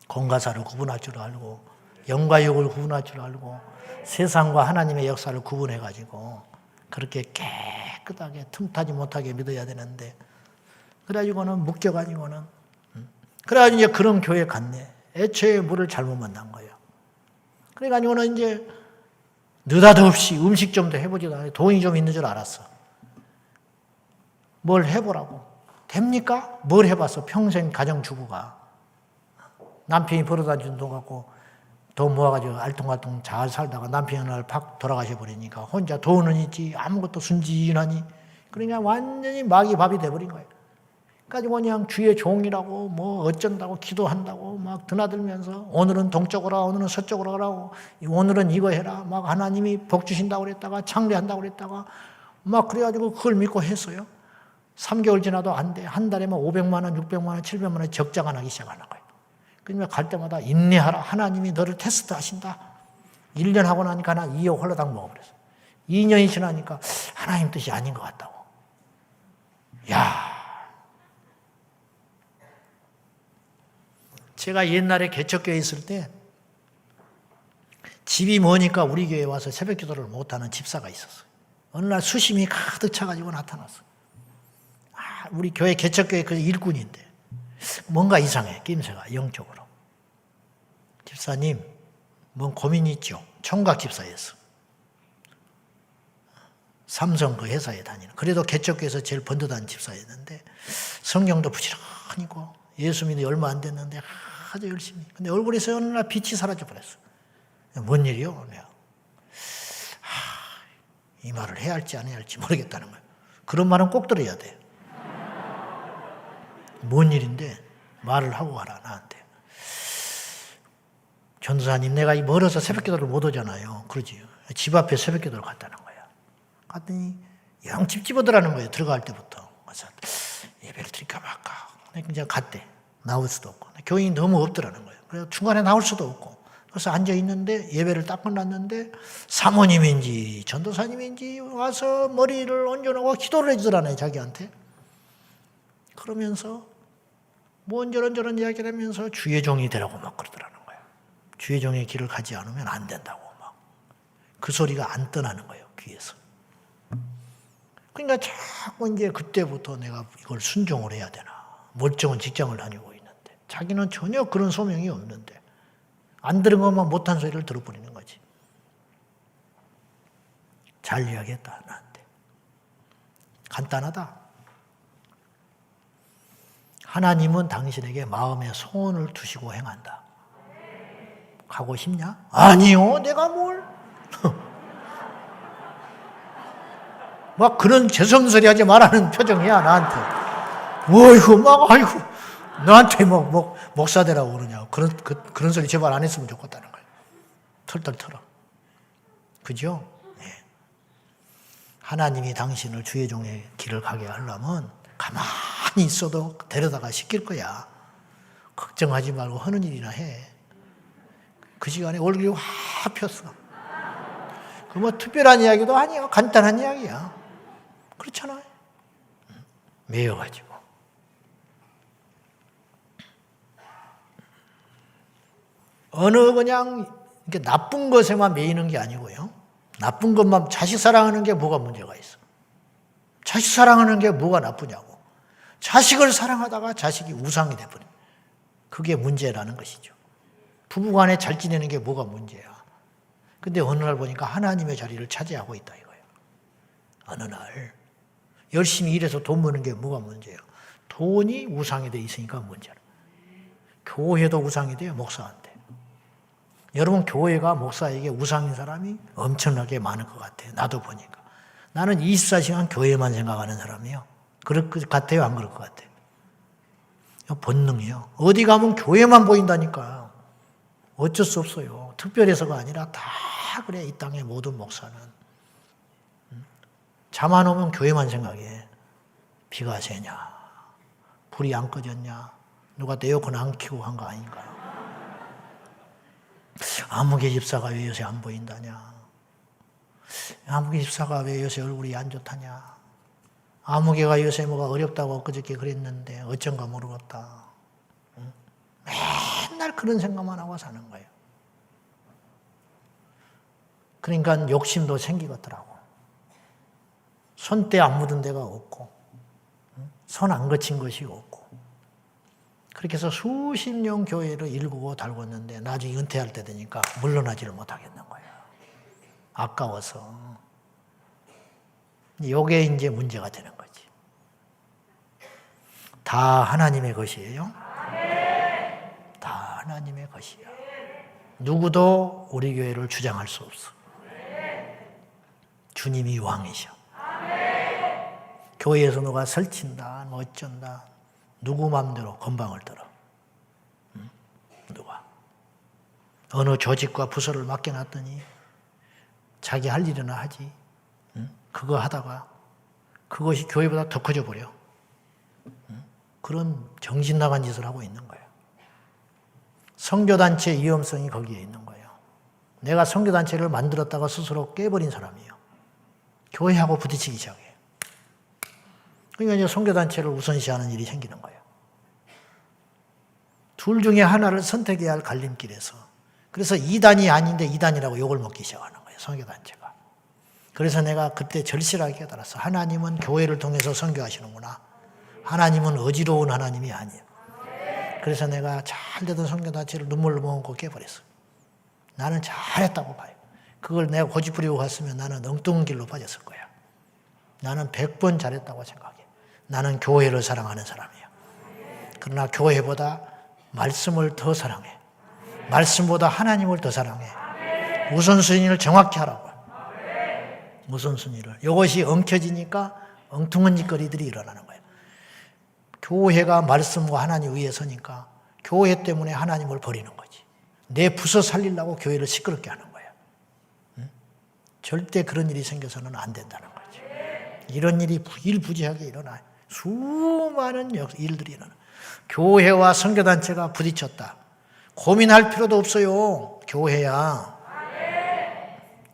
공과사를 구분할 줄 알고 영과 육을 구분할 줄 알고 세상과 하나님의 역사를 구분해가지고 그렇게 깨끗하게 틈타지 못하게 믿어야 되는데 그래가지고는 묶여가지고는 그래가지고 이제 그런 교회 갔네. 애초에 물을 잘못 만난 거예요. 그래가지고는 이제 느닷없이 음식 좀 더 해보지도 않아요. 돈이 좀 있는 줄 알았어. 뭘 해보라고. 됩니까? 뭘 해봤어. 평생 가정주부가. 남편이 벌어다 준 돈 갖고 돈 모아가지고 알통알통 잘 살다가 남편이 어느 날 팍 돌아가셔 버리니까 혼자 돈은 있지 아무것도 순진하니 그러니까 완전히 마귀 밥이 돼버린 거예요. 가지고 그냥 주의 종이라고 뭐 어쩐다고 기도한다고 막 드나들면서 오늘은 동쪽으로 가 오늘은 서쪽으로 가라고 오늘은 이거 해라 막 하나님이 복 주신다고 그랬다가 창대한다고 그랬다가 막 그래가지고 그걸 믿고 했어요. 3개월 지나도 안 돼. 한 달에 막 500만 원, 600만 원, 700만 원 적자가 나기 시작하는 거예요. 그러니까 갈 때마다 인내하라. 하나님이 너를 테스트 하신다. 1년 하고 나니까 나 2억 홀라당 먹어버렸어. 2년이 지나니까 하나님 뜻이 아닌 것 같다고. 야, 제가 옛날에 개척교회 있을 때 집이 머니까 우리 교회에 와서 새벽 기도를 못하는 집사가 있었어요. 어느 날 수심이 가득 차가지고 나타났어. 우리 교회 개척교회 그 일꾼인데 뭔가 이상해. 낌새가 영적으로. 집사님 뭔 고민이 있죠. 총각 집사였어. 삼성 그 회사에 다니는. 그래도 개척교회에서 제일 번듯한 집사였는데 성경도 부지런히 읽고 예수 믿는 지 얼마 안 됐는데 아주 열심히. 근데 얼굴에서 어느 날 빛이 사라져 버렸어. 뭔 일이요? 내가 이 말을 해야 할지 안 해야 할지 모르겠다는 거예요. 그런 말은 꼭 들어야 돼. 뭔 일인데 말을 하고 가라 나한테. 전도사님 내가 멀어서 새벽기도를 못 오잖아요. 그러지. 집 앞에 새벽기도를 갔다는 거야. 갔더니 영 찝찝하더라는 거예요. 들어갈 때부터. 그래서 예배를 드릴까 말까. 그냥 갔대. 나올 수도 없고 교인이 너무 없더라는 거예요. 그래서 중간에 나올 수도 없고 그래서 앉아있는데 예배를 딱 끝났는데 사모님인지 전도사님인지 와서 머리를 얹어놓고 기도를 해주더라네 자기한테. 그러면서 뭐 언저런저런 이야기를 하면서 주의 종이 되라고 막 그러더라는 거예요. 주의 종의 길을 가지 않으면 안 된다고 막. 그 소리가 안 떠나는 거예요 귀에서. 그러니까 자꾸 이제 그때부터 내가 이걸 순종을 해야 되나. 멀쩡한 직장을 다니고 있는데 자기는 전혀 그런 소명이 없는데 안 들은 것만 못한 소리를 들어버리는 거지. 잘 이야기했다 나한테. 간단하다. 하나님은 당신에게 마음에 소원을 두시고 행한다. 가고 싶냐? 아니요 내가 뭘. 막 그런 재수없는 소리 하지 말라는 표정이야 나한테. 어이구 막 아이고 너한테 뭐 목사 되라고 그러냐고. 그런 소리 제발 안 했으면 좋겠다는 거예요. 털털 털어. 그죠? 네. 하나님이 당신을 주의 종의 길을 가게 하려면 가만히 있어도 데려다가 시킬 거야. 걱정하지 말고 하는 일이나 해. 그 시간에 얼굴이 확 폈어. 그 뭐 특별한 이야기도 아니야. 간단한 이야기야. 그렇잖아요. 매여가지고. 어느 그냥 이렇게 나쁜 것에만 매이는 게 아니고요. 나쁜 것만 자식 사랑하는 게 뭐가 문제가 있어. 자식 사랑하는 게 뭐가 나쁘냐고. 자식을 사랑하다가 자식이 우상이 돼버려. 그게 문제라는 것이죠. 부부간에 잘 지내는 게 뭐가 문제야. 근데 어느 날 보니까 하나님의 자리를 차지하고 있다 이거예요. 어느 날 열심히 일해서 돈 버는 게 뭐가 문제야. 돈이 우상이 돼 있으니까 문제야. 교회도 우상이 돼요. 목사한테. 여러분 교회가 목사에게 우상인 사람이 엄청나게 많을 것 같아요. 나도 보니까. 나는 24시간 교회만 생각하는 사람이에요. 그럴 것 같아요? 안 그럴 것 같아요? 본능이에요. 어디 가면 교회만 보인다니까. 어쩔 수 없어요. 특별해서가 아니라 다 그래. 이 땅의 모든 목사는. 잠 안 오면 교회만 생각해. 비가 새냐? 불이 안 꺼졌냐? 누가 에어컨 안 켜고 한 거 아닌가? 아무개 집사가 왜 요새 안 보인다냐? 아무개 집사가 왜 요새 얼굴이 안 좋다냐? 아무개가 요새 뭐가 어렵다고 엊그저께 그랬는데 어쩐가 모르겠다. 맨날 그런 생각만 하고 사는 거예요. 그러니까 욕심도 생기겠더라고. 손때 안 묻은 데가 없고 손 안 거친 것이 없고 그렇게 해서 수십 년 교회를 일구고 달궜는데 나중에 은퇴할 때 되니까 물러나지를 못하겠는 거예요. 아까워서. 이게 이제 문제가 되는 거지. 다 하나님의 것이에요. 다 하나님의 것이야. 누구도 우리 교회를 주장할 수 없어. 주님이 왕이셔. 교회에서 누가 설친다, 뭐 어쩐다. 누구 마음대로 건방을 들어. 누가. 어느 조직과 부서를 맡겨놨더니 자기 할 일이나 하지. 그거 하다가 그것이 교회보다 더 커져 버려. 그런 정신 나간 짓을 하고 있는 거예요. 선교단체의 위험성이 거기에 있는 거예요. 내가 선교단체를 만들었다가 스스로 깨버린 사람이에요. 교회하고 부딪히기 시작해요. 그러니까 이제 선교단체를 우선시하는 일이 생기는 거예요. 둘 중에 하나를 선택해야 할 갈림길에서. 그래서 2단이 아닌데 2단이라고 욕을 먹기 시작하는 거예요. 선교단체가. 그래서 내가 그때 절실하게 깨달았어. 하나님은 교회를 통해서 선교하시는구나. 하나님은 어지러운 하나님이 아니에요. 그래서 내가 잘 되던 선교단체를 눈물로 머금고 깨버렸어. 나는 잘했다고 봐요. 그걸 내가 고집부리고 갔으면 나는 엉뚱한 길로 빠졌을 거야. 나는 100번 잘했다고 생각해. 나는 교회를 사랑하는 사람이야. 그러나 교회보다 말씀을 더 사랑해. 말씀보다 하나님을 더 사랑해. 우선순위를 정확히 하라고. 우선순위를. 이것이 엉켜지니까 엉뚱한 짓거리들이 일어나는 거예요. 교회가 말씀과 하나님 위에 서니까 교회 때문에 하나님을 버리는 거지. 내 부서 살리려고 교회를 시끄럽게 하는 거예요. 절대 그런 일이 생겨서는 안 된다는 거지. 이런 일이 일부지하게 일어나요. 수많은 일들이 일어나. 교회와 선교단체가 부딪혔다. 고민할 필요도 없어요. 교회야.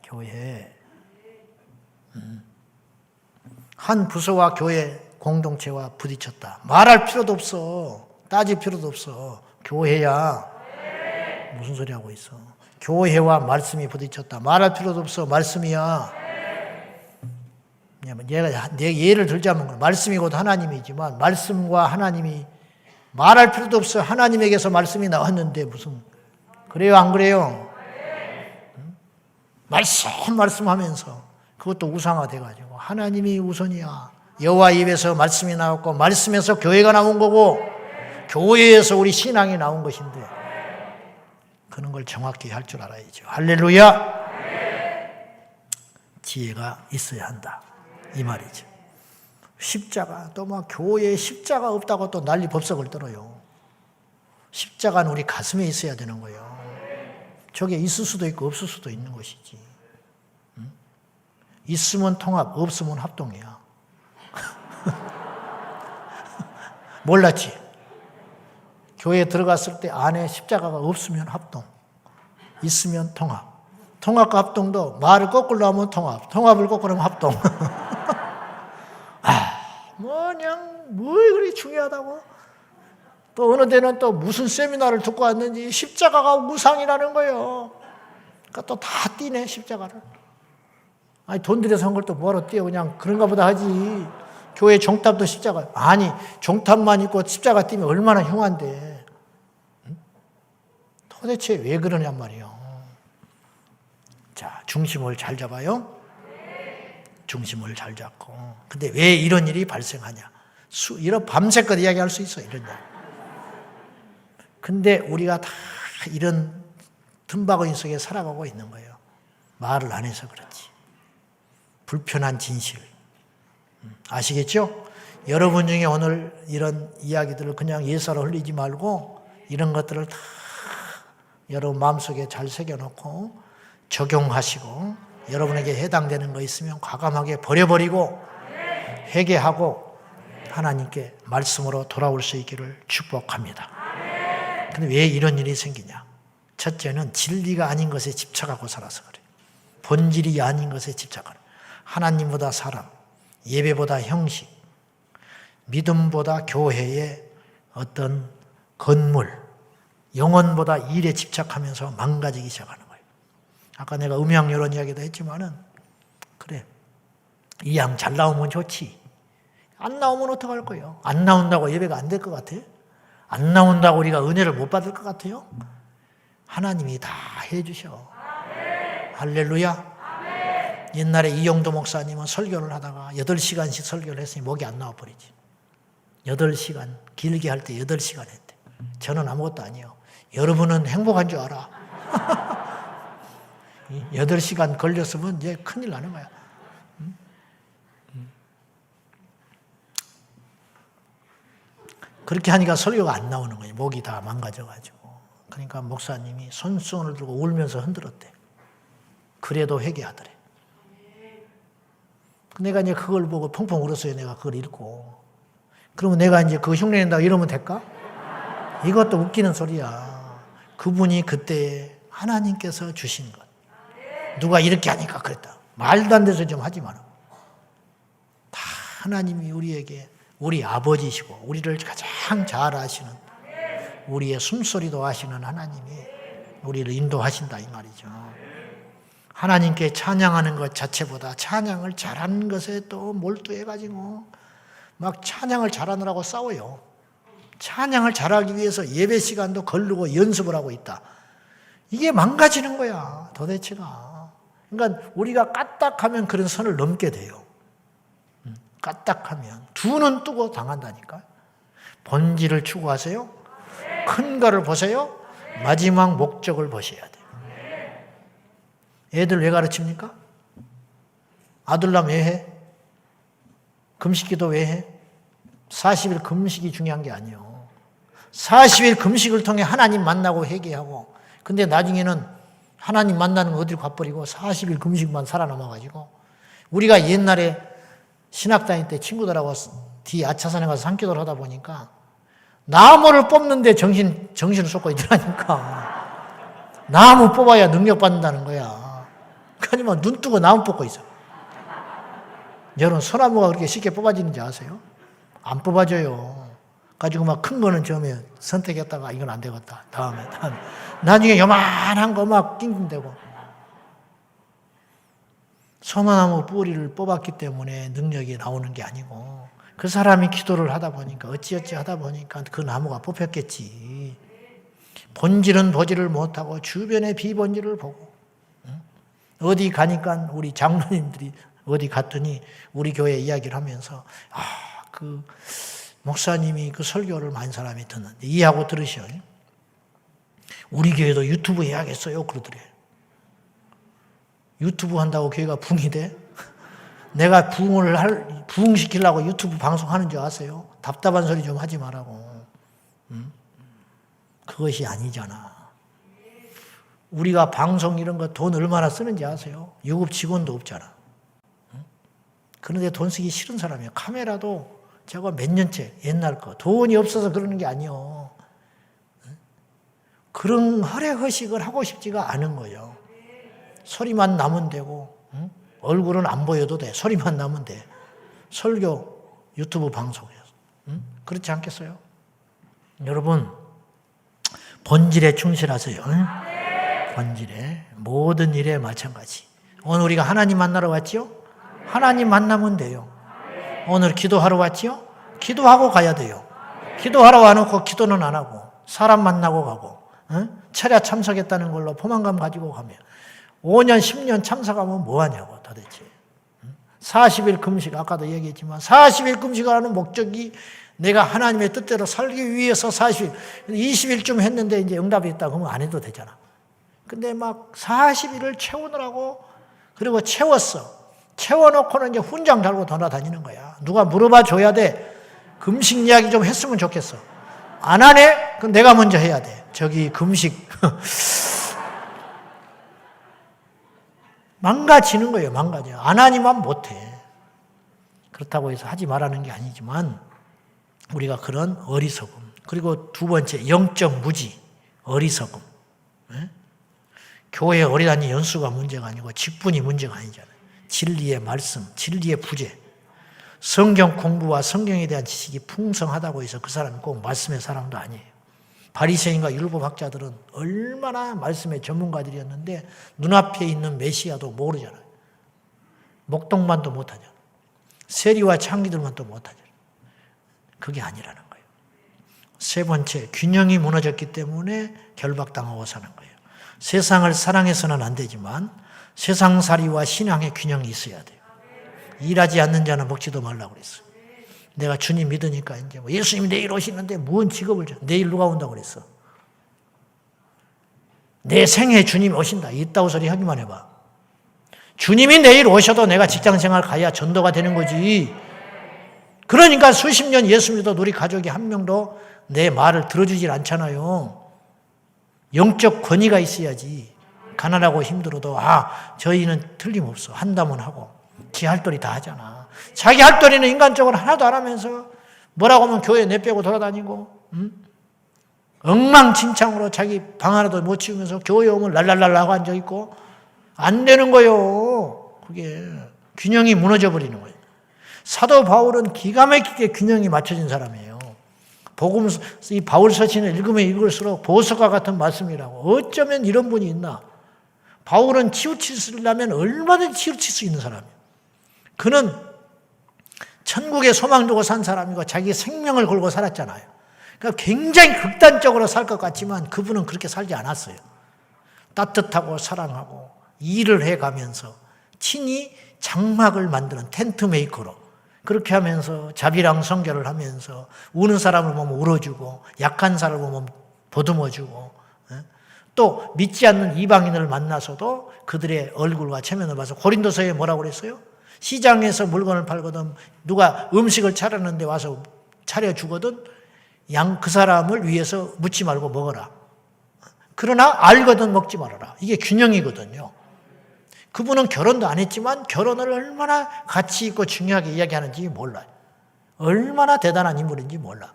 교회. 한 부서와 교회 공동체와 부딪혔다. 말할 필요도 없어. 따질 필요도 없어. 교회야. 무슨 소리 하고 있어. 교회와 말씀이 부딪혔다. 말할 필요도 없어. 말씀이야. 내 예를 들자면 말씀이 곧 하나님이지만 말씀과 하나님이 말할 필요도 없어. 하나님에게서 말씀이 나왔는데 무슨 그래요 안 그래요? 말씀하면서 그것도 우상화돼가지고 하나님이 우선이야. 여호와 입에서 말씀이 나왔고 말씀에서 교회가 나온 거고 교회에서 우리 신앙이 나온 것인데 그런 걸 정확히 할 줄 알아야죠. 할렐루야. 지혜가 있어야 한다 이 말이죠. 십자가 또 막 교회에 십자가 없다고 또 난리 법석을 떨어요. 십자가는 우리 가슴에 있어야 되는 거예요. 저게 있을 수도 있고 없을 수도 있는 것이지. 있으면 통합, 없으면 합동이야. 몰랐지? 교회에 들어갔을 때 안에 십자가가 없으면 합동, 있으면 통합. 통합과 합동도 말을 거꾸로 하면 통합, 통합을 거꾸로 하면 합동. 뭐 그리 중요하다고? 또 어느 데는 또 무슨 세미나를 듣고 왔는지 십자가가 우상이라는 거예요. 그러니까 또 다 띄네 십자가를. 아니 돈 들여서 한 걸 또 뭐하러 띄어 그냥 그런가 보다 하지. 교회 종탑도 십자가. 아니 종탑만 있고 십자가 띄면 얼마나 흉한데. 도대체 왜 그러냔 말이에요. 자, 중심을 잘 잡아요. 중심을 잘 잡고. 근데 왜 이런 일이 발생하냐. 이런 밤새껏 이야기할 수 있어. 이런 이야기. 근데 우리가 다 이런 틈바구니 속에 살아가고 있는 거예요. 말을 안 해서 그렇지. 불편한 진실. 아시겠죠? 여러분 중에 오늘 이런 이야기들을 그냥 예사로 흘리지 말고 이런 것들을 다 여러분 마음속에 잘 새겨놓고 적용하시고 여러분에게 해당되는 거 있으면 과감하게 버려버리고 회개하고 하나님께 말씀으로 돌아올 수 있기를 축복합니다. 근데 왜 이런 일이 생기냐? 첫째는 진리가 아닌 것에 집착하고 살아서 그래요. 본질이 아닌 것에 집착하는. 하나님보다 사람, 예배보다 형식, 믿음보다 교회의 어떤 건물, 영혼보다 일에 집착하면서 망가지기 시작하는 거예요. 아까 내가 음향 이런 이야기도 했지만은 그래, 이 양 잘 나오면 좋지. 안 나오면 어떡할 거예요? 안 나온다고 예배가 안 될 것 같아? 안 나온다고 우리가 은혜를 못 받을 것 같아요? 하나님이 다 해주셔. 할렐루야. 옛날에 이영도 목사님은 설교를 하다가 8시간씩 설교를 했으니 목이 안 나와버리지. 8시간, 길게 할 때 8시간 했대. 저는 아무것도 아니에요. 여러분은 행복한 줄 알아. 8시간 걸렸으면 이제 큰일 나는 거야. 그렇게 하니까 설교가 안 나오는 거예요. 목이 다 망가져가지고. 그러니까 목사님이 손수건을 들고 울면서 흔들었대. 그래도 회개하더래. 내가 이제 그걸 보고 펑펑 울었어요. 내가 그걸 읽고. 그러면 내가 이제 그거 흉내낸다고 이러면 될까? 이것도 웃기는 소리야. 그분이 그때 하나님께서 주신 것. 누가 이렇게 하니까 그랬다. 말도 안 돼서 좀 하지 마라. 다 하나님이 우리에게 우리 아버지시고 우리를 가장 잘 아시는 우리의 숨소리도 아시는 하나님이 우리를 인도하신다 이 말이죠. 하나님께 찬양하는 것 자체보다 찬양을 잘하는 것에 또 몰두해가지고 막 찬양을 잘하느라고 싸워요. 찬양을 잘하기 위해서 예배 시간도 거르고 연습을 하고 있다. 이게 망가지는 거야 도대체가. 그러니까 우리가 까딱하면 그런 선을 넘게 돼요. 까딱하면 두 눈 뜨고 당한다니까. 본질을 추구하세요. 큰 거를 보세요. 마지막 목적을 보셔야 돼요. 애들 왜 가르칩니까? 아들남 왜 해? 금식기도 왜 해? 40일 금식이 중요한 게 아니에요. 40일 금식을 통해 하나님 만나고 회개하고 근데 나중에는 하나님 만나는 거 어디로 가버리고 40일 금식만 살아남아가지고 우리가 옛날에 신학 다닐 때 친구들하고 뒤 아차산에 가서 산기도를 하다 보니까 나무를 뽑는데 정신을 쏟고 있더라니까. 나무 뽑아야 능력 받는다는 거야. 하지만 눈 뜨고 나무 뽑고 있어. 여러분, 소나무가 그렇게 쉽게 뽑아지는지 아세요? 안 뽑아져요. 가지고 막 큰 거는 처음에 선택했다가 이건 안 되겠다. 다음에. 나중에 요만한 거 막 낑낑대고. 소나무 뿌리를 뽑았기 때문에 능력이 나오는 게 아니고, 그 사람이 기도를 하다 보니까, 어찌어찌 하다 보니까 그 나무가 뽑혔겠지. 본질은 보지를 못하고 주변의 비본질을 보고. 어디 가니까 우리 장로님들이 어디 갔더니 우리 교회 이야기를 하면서, 그 목사님이 그 설교를 많은 사람이 듣는데 이해하고 들으셔. 우리 교회도 유튜브 해야겠어요. 그러더래요. 유튜브 한다고 교회가 붕이 돼? 내가 부흥시키려고 유튜브 방송하는 줄 아세요? 답답한 소리 좀 하지 말라고. 그것이 아니잖아. 우리가 방송 이런 거 돈 얼마나 쓰는지 아세요? 유급 직원도 없잖아. 그런데 돈 쓰기 싫은 사람이에요. 카메라도 저거 몇 년째 옛날 거. 돈이 없어서 그러는 게 아니에요. 그런 허례허식을 하고 싶지가 않은 거예요. 소리만 나면 되고, 얼굴은 안 보여도 돼. 소리만 나면 돼. 설교, 유튜브 방송에서. 그렇지 않겠어요? 여러분, 본질에 충실하세요. 본질에. 모든 일에 마찬가지. 오늘 우리가 하나님 만나러 왔지요? 하나님 만나면 돼요. 오늘 기도하러 왔지요? 기도하고 가야 돼요. 기도하러 와놓고 기도는 안 하고 사람 만나고 가고 철야 참석했다는 걸로 포만감 가지고 가면 5년 10년 참석하면 뭐하냐고 도대체. 40일 금식, 아까도 얘기했지만 40일 금식하는 목적이 내가 하나님의 뜻대로 살기 위해서 40일, 20일쯤 했는데 이제 응답이 있다 그러면 안 해도 되잖아. 근데 막 40일을 채우느라고, 그리고 채워놓고는 이제 훈장 달고 돌아다니는 거야. 누가 물어봐 줘야 돼. 금식 이야기 좀 했으면 좋겠어. 안 하네? 그럼 내가 먼저 해야 돼. 저기 금식. 망가지는 거예요. 망가져요. 안 하니만 못해. 그렇다고 해서 하지 말라는 게 아니지만 우리가 그런 어리석음. 그리고 두 번째, 영적 무지. 어리석음. 교회 어리다니 연수가 문제가 아니고 직분이 문제가 아니잖아요. 진리의 말씀, 진리의 부재. 성경 공부와 성경에 대한 지식이 풍성하다고 해서 그 사람이 꼭 말씀의 사람도 아니에요. 바리새인과 율법학자들은 얼마나 말씀의 전문가들이었는데 눈앞에 있는 메시아도 모르잖아요. 목동만도 못하잖아요. 세리와 창기들만도 못하잖아요. 그게 아니라는 거예요. 세 번째, 균형이 무너졌기 때문에 결박당하고 사는 거예요. 세상을 사랑해서는 안 되지만 세상살이와 신앙의 균형이 있어야 돼요. 일하지 않는 자는 먹지도 말라고 그랬어. 내가 주님 믿으니까 이제 뭐 예수님이 내일 오시는데 뭔 직업을 줘? 내일 누가 온다고 그랬어? 내 생에 주님이 오신다. 이따구 소리 하기만 해봐. 주님이 내일 오셔도 내가 직장생활 가야 전도가 되는 거지. 그러니까 수십 년 예수 믿어도 우리 가족이 한 명도 내 말을 들어주질 않잖아요. 영적 권위가 있어야지. 가난하고 힘들어도 저희는 틀림없어. 한다면 하고. 지 할 도리 다 하잖아. 자기 할 도리는 인간적으로 하나도 안 하면서 뭐라고 하면 교회 내빼고 돌아다니고 엉망진창으로 자기 방 하나도 못 치우면서 교회 오면 랄랄랄라 하고 앉아있고 안 되는 거예요. 그게 균형이 무너져 버리는 거예요. 사도 바울은 기가 막히게 균형이 맞춰진 사람이에요. 이 바울 서신을 읽으면 읽을수록 보석과 같은 말씀이라고. 어쩌면 이런 분이 있나. 바울은 치우치려면 얼마든지 치우칠 수 있는 사람이에요. 그는 천국에 소망 두고 산 사람이고 자기 생명을 걸고 살았잖아요. 그러니까 굉장히 극단적으로 살 것 같지만 그분은 그렇게 살지 않았어요. 따뜻하고 사랑하고 일을 해가면서 친히 장막을 만드는 텐트 메이커로 그렇게 하면서 자비랑 성결을 하면서 우는 사람을 보면 울어주고 약한 사람을 보면 보듬어주고 또 믿지 않는 이방인을 만나서도 그들의 얼굴과 체면을 봐서 고린도서에 뭐라고 그랬어요? 시장에서 물건을 팔거든 누가 음식을 차렸는데 와서 차려주거든 그 사람을 위해서 묻지 말고 먹어라. 그러나 알거든 먹지 말아라. 이게 균형이거든요. 그분은 결혼도 안 했지만 결혼을 얼마나 가치 있고 중요하게 이야기하는지 몰라요. 얼마나 대단한 인물인지 몰라.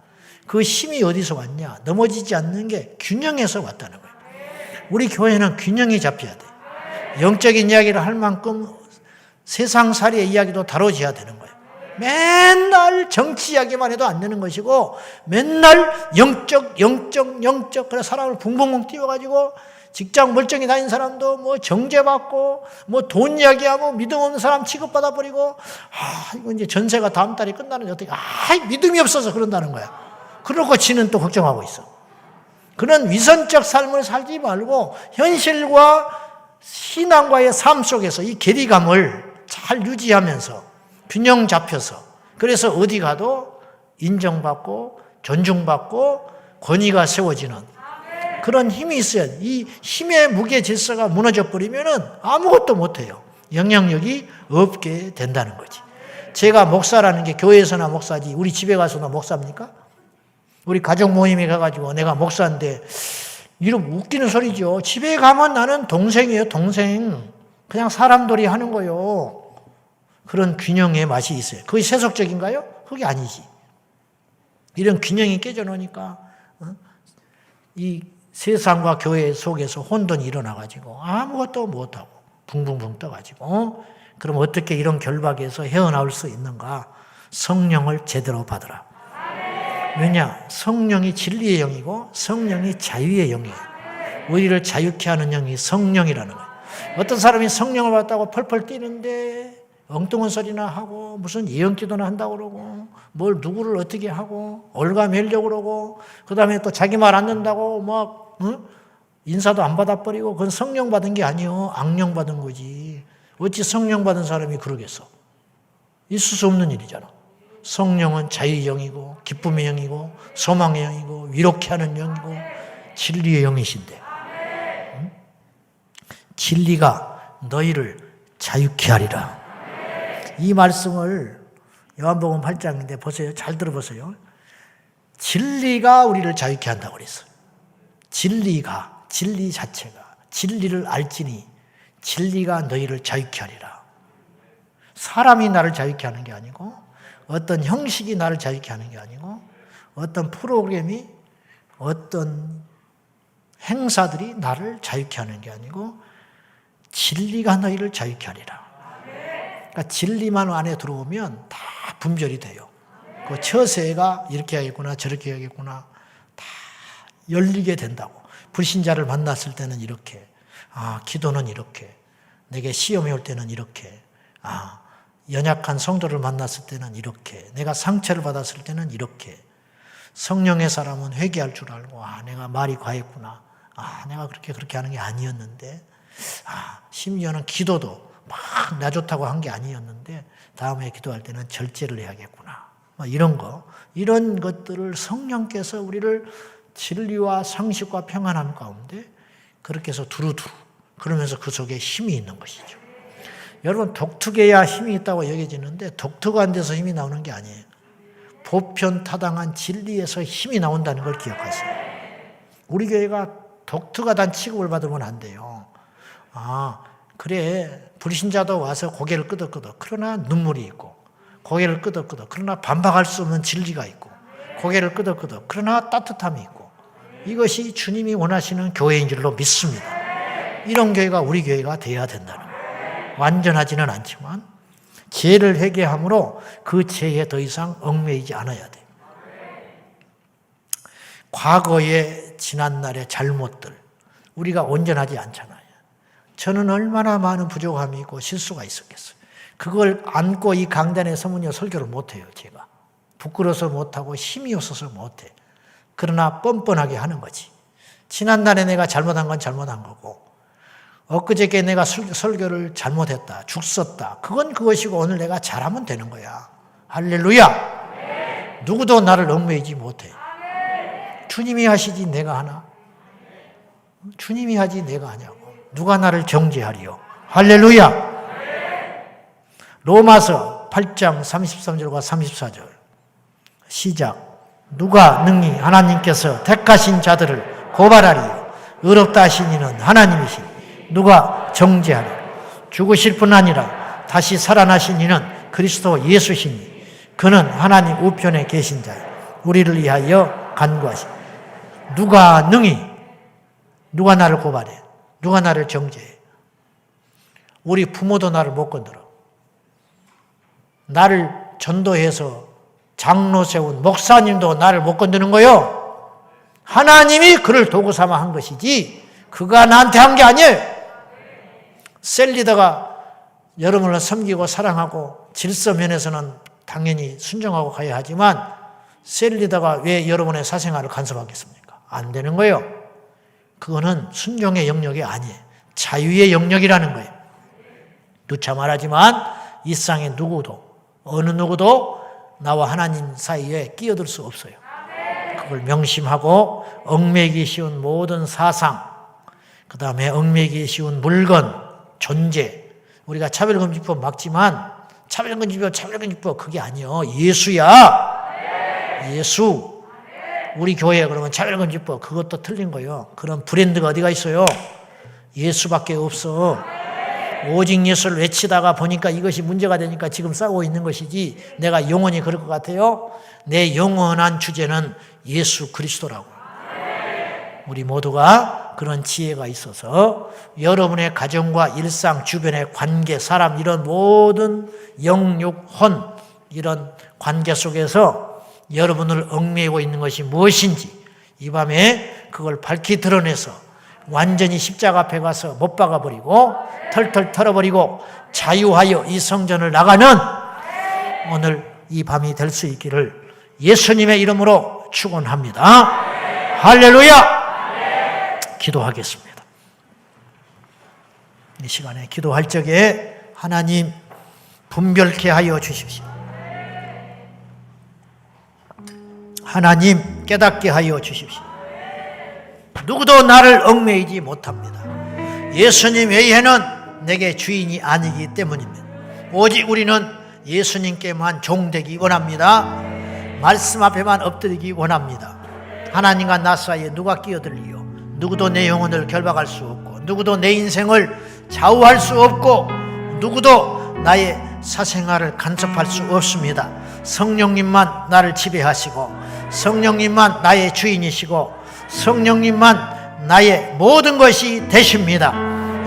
그 힘이 어디서 왔냐? 넘어지지 않는 게 균형에서 왔다는 거예요. 우리 교회는 균형이 잡혀야 돼. 영적인 이야기를 할 만큼 세상살이의 이야기도 다뤄져야 되는 거예요. 맨날 정치 이야기만 해도 안 되는 것이고 맨날 영적 그래서 사람을 붕붕붕 띄워가지고 직장 멀쩡히 다니는 사람도 뭐 정죄받고 뭐 돈 이야기하고 믿음 없는 사람 취급받아 버리고 이거 이제 전세가 다음 달에 끝나는데 어떻게 믿음이 없어서 그런다는 거야. 그러고 지는 또 걱정하고 있어. 그런 위선적 삶을 살지 말고 현실과 신앙과의 삶 속에서 이 괴리감을 잘 유지하면서 균형 잡혀서 그래서 어디 가도 인정받고 존중받고 권위가 세워지는 그런 힘이 있어야 돼. 이 힘의 무게 질서가 무너져 버리면은 아무것도 못해요. 영향력이 없게 된다는 거지. 제가 목사라는 게 교회에서나 목사지 우리 집에 가서나 목사입니까? 우리 가족 모임에 가가지고 내가 목사인데 이런 웃기는 소리죠. 집에 가면 나는 동생이에요. 동생. 그냥 사람들이 하는 거요. 그런 균형의 맛이 있어요. 그게 세속적인가요? 그게 아니지. 이런 균형이 깨져놓으니까 이 세상과 교회 속에서 혼돈이 일어나가지고 아무것도 못하고 붕붕붕 떠가지고 그럼 어떻게 이런 결박에서 헤어나올 수 있는가? 성령을 제대로 받으라. 왜냐? 성령이 진리의 영이고 성령이 자유의 영이에요. 우리를 자유케 하는 영이 성령이라는 거예요. 어떤 사람이 성령을 받았다고 펄펄 뛰는데 엉뚱한 소리나 하고 무슨 예언기도나 한다고 그러고 뭘 누구를 어떻게 하고 올가매려고 그러고 그 다음에 또 자기 말 안 듣는다고 막 인사도 안 받아버리고 그건 성령 받은 게 아니요. 악령 받은 거지. 어찌 성령 받은 사람이 그러겠어. 있을 수 없는 일이잖아. 성령은 자유의 영이고 기쁨의 영이고 소망의 영이고 위로케 하는 영이고 진리의 영이신데 진리가 너희를 자유케 하리라. 이 말씀을 요한복음 8장인데 보세요. 잘 들어보세요. 진리가 우리를 자유케 한다고 그랬어요. 진리 자체가 진리를 알지니 진리가 너희를 자유케 하리라. 사람이 나를 자유케 하는 게 아니고 어떤 형식이 나를 자유케 하는 게 아니고 어떤 프로그램이 어떤 행사들이 나를 자유케 하는 게 아니고 진리가 너희를 자유케 하리라. 그러니까 진리만 안에 들어오면 다 분별이 돼요. 그 처세가 이렇게 하겠구나 저렇게 하겠구나 다 열리게 된다고. 불신자를 만났을 때는 이렇게 기도는 이렇게 내게 시험이 올 때는 이렇게 연약한 성도를 만났을 때는 이렇게 내가 상처를 받았을 때는 이렇게 성령의 사람은 회개할 줄 알고 내가 말이 과했구나 내가 그렇게 하는 게 아니었는데 심지어는 기도도 막 나 좋다고 한 게 아니었는데 다음에 기도할 때는 절제를 해야겠구나 이런 것들을 성령께서 우리를 진리와 상식과 평안함 가운데 그렇게 해서 두루두루 그러면서 그 속에 힘이 있는 것이죠. 여러분 독특해야 힘이 있다고 여겨지는데 독특한 데서 힘이 나오는 게 아니에요. 보편타당한 진리에서 힘이 나온다는 걸 기억하세요. 우리 교회가 독특하다는 취급을 받으면 안 돼요. 그래 불신자도 와서 고개를 끄덕끄덕 그러나 눈물이 있고 고개를 끄덕끄덕 그러나 반박할 수 없는 진리가 있고 고개를 끄덕끄덕 그러나 따뜻함이 있고 이것이 주님이 원하시는 교회인 줄로 믿습니다. 이런 교회가 우리 교회가 되어야 된다는 거예요. 완전하지는 않지만 죄를 회개함으로 그 죄에 더 이상 얽매이지 않아야 돼요. 과거의 지난날의 잘못들 우리가 온전하지 않잖아요. 저는 얼마나 많은 부족함이 있고 실수가 있었겠어요. 그걸 안고 이 강단에 서면요 설교를 못해요. 제가 부끄러워서 못하고 힘이 없어서 못해. 그러나 뻔뻔하게 하는 거지. 지난날에 내가 잘못한 건 잘못한 거고 엊그저께 내가 설교를 잘못했다 죽었다 그건 그것이고 오늘 내가 잘하면 되는 거야. 할렐루야. 누구도 나를 얽매이지 못해. 주님이 하시지 내가 하나? 주님이 하지 내가 하냐고. 누가 나를 정죄하리요. 할렐루야. 로마서 8장 33절과 34절 시작. 누가 능히 하나님께서 택하신 자들을 고발하리요. 의롭다 하신 이는 하나님이시니 누가 정죄하리요. 죽으실 뿐 아니라 다시 살아나신 이는 그리스도 예수시니 그는 하나님 우편에 계신 자요 우리를 위하여 간구하시. 누가 능히, 누가 나를 고발해? 누가 나를 정죄해? 우리 부모도 나를 못 건드려. 나를 전도해서 장로 세운 목사님도 나를 못 건드는 거요. 하나님이 그를 도구 삼아 한 것이지 그가 나한테 한 게 아니에요. 셀리더가 여러분을 섬기고 사랑하고 질서 면에서는 당연히 순종하고 가야 하지만 셀리더가 왜 여러분의 사생활을 간섭하겠습니까? 안 되는 거예요. 그거는 순종의 영역이 아니에요. 자유의 영역이라는 거예요. 누차 말하지만 이 세상에 누구도 어느 누구도 나와 하나님 사이에 끼어들 수 없어요. 그걸 명심하고 얽매이기 쉬운 모든 사상, 그 다음에 얽매이기 쉬운 물건, 존재, 우리가 차별금지법 막지만 차별금지법 그게 아니요. 예수야. 예수. 우리 교회 그러면 차별금지법 그것도 틀린 거예요. 그런 브랜드가 어디가 있어요? 예수밖에 없어. 오직 예수를 외치다가 보니까 이것이 문제가 되니까 지금 싸우고 있는 것이지 내가 영원히 그럴 것 같아요? 내 영원한 주제는 예수 그리스도라고. 우리 모두가 그런 지혜가 있어서 여러분의 가정과 일상, 주변의 관계, 사람 이런 모든 영육, 혼 이런 관계 속에서 여러분을 얽매이고 있는 것이 무엇인지 이 밤에 그걸 밝히 드러내서 완전히 십자가 앞에 가서 못 박아버리고 털털 털어버리고 자유하여 이 성전을 나가는 오늘 이 밤이 될 수 있기를 예수님의 이름으로 축원합니다. 할렐루야. 기도하겠습니다. 이 시간에 기도할 적에 하나님 분별케 하여 주십시오. 하나님 깨닫게 하여 주십시오. 누구도 나를 얽매이지 못합니다. 예수님 외에는 내게 주인이 아니기 때문입니다. 오직 우리는 예수님께만 종되기 원합니다. 말씀 앞에만 엎드리기 원합니다. 하나님과 나 사이에 누가 끼어들리요? 누구도 내 영혼을 결박할 수 없고 누구도 내 인생을 좌우할 수 없고 누구도 나의 사생활을 간섭할 수 없습니다. 성령님만 나를 지배하시고 성령님만 나의 주인이시고 성령님만 나의 모든 것이 되십니다.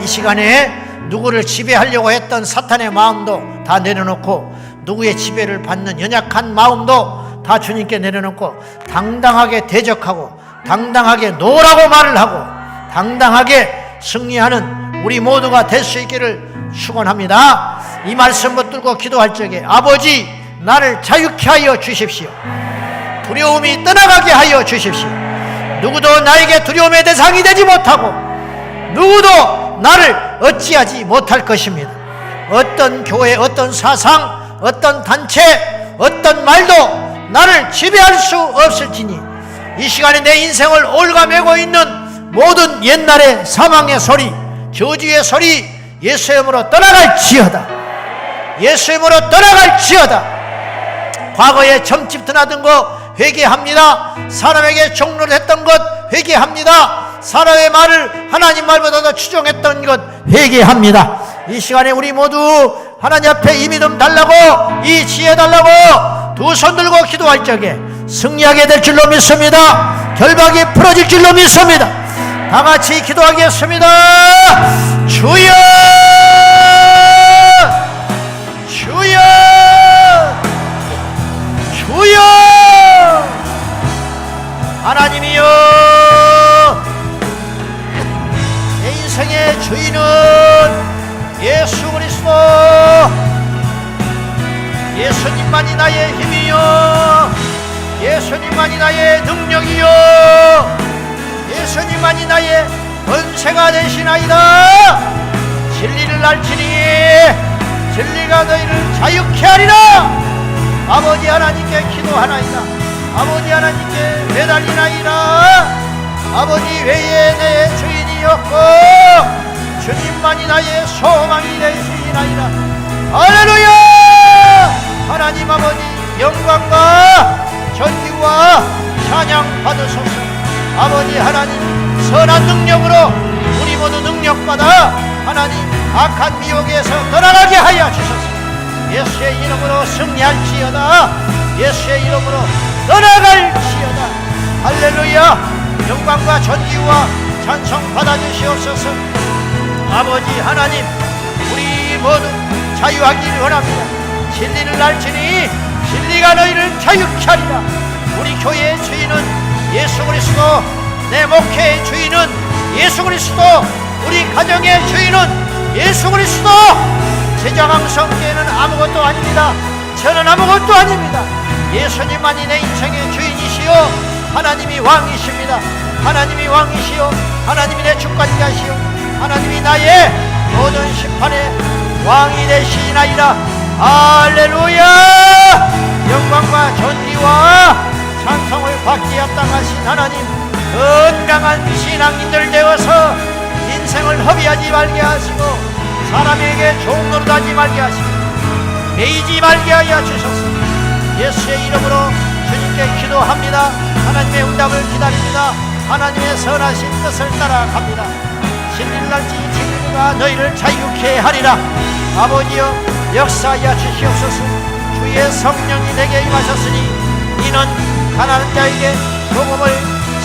이 시간에 누구를 지배하려고 했던 사탄의 마음도 다 내려놓고 누구의 지배를 받는 연약한 마음도 다 주님께 내려놓고 당당하게 대적하고 당당하게 노라고 말을 하고 당당하게 승리하는 우리 모두가 될 수 있기를 축원합니다. 이 말씀 붙들고 기도할 적에 아버지 나를 자유케 하여 주십시오. 두려움이 떠나가게 하여 주십시오. 누구도 나에게 두려움의 대상이 되지 못하고 누구도 나를 어찌하지 못할 것입니다. 어떤 교회, 어떤 사상, 어떤 단체, 어떤 말도 나를 지배할 수 없을지니 이 시간에 내 인생을 올가매고 있는 모든 옛날의 사망의 소리, 저주의 소리 예수의 이름으로 떠나갈지어다. 예수의 이름으로 떠나갈지어다. 과거에 점집 드나든 거 회개합니다. 사람에게 종로를 했던 것 회개합니다. 사람의 말을 하나님 말보다 더 추종했던 것 회개합니다. 이 시간에 우리 모두 하나님 앞에 이 믿음 달라고 이 지혜 달라고 두 손 들고 기도할 적에 승리하게 될 줄로 믿습니다. 결박이 풀어질 줄로 믿습니다. 다 같이 기도하겠습니다. 주여 주여 주여 하나님이여 내 인생의 주인은 예수 그리스도 예수님만이 나의 힘이요 예수님만이 나의 능력이요 예수님만이 나의 권세가 되시나이다. 진리를 알지니 진리가 너희를 자유케 하리라. 아버지 하나님께 기도하나이다. 아버지 하나님께 매달리나이다. 아버지 외에 내 주인이 없고 주님만이 나의 소망이 되시나이다. 할렐루야. 하나님 아버지 영광과 존귀와 찬양 받으소서. 아버지 하나님 선한 능력으로 우리 모두 능력받아 하나님 악한 미혹에서 떠나가게 하여 주소서. 예수의 이름으로 승리할지어다. 예수의 이름으로 떠나갈지어다. 할렐루야. 영광과 존귀와 찬송 받아주시옵소서. 아버지 하나님, 우리 모두 자유하기를 원합니다. 진리를 알지니 진리가 너희를 자유케 하리라. 우리 교회의 주인은 예수 그리스도, 내 목회의 주인은 예수 그리스도, 우리 가정의 주인은 예수 그리스도. 제자강성교회는 아무것도 아닙니다. 저는 아무것도 아닙니다. 예수님만이 내 인생의 주인이시요 하나님이 왕이십니다. 하나님이 왕이시요 하나님이 내 주권자시요 하나님이 나의 모든 심판의 왕이 되시나이다. 할렐루야. 영광과 존귀와 찬송을 받기에 합당하신 하나님, 건강한 신앙인들 되어서 인생을 허비하지 말게 하시고 사람에게 종노릇하지 말게 하시고 매이지 말게 하여 주소서. 예수의 이름으로 주님께 기도합니다. 하나님의 응답을 기다립니다. 하나님의 선하신 뜻을 따라갑니다. 진리를 알지 진리가 너희를 자유케 하리라. 아버지여, 역사하여 주시옵소서. 주의 성령이 내게 임하셨으니 이는 가난한 자에게 복음을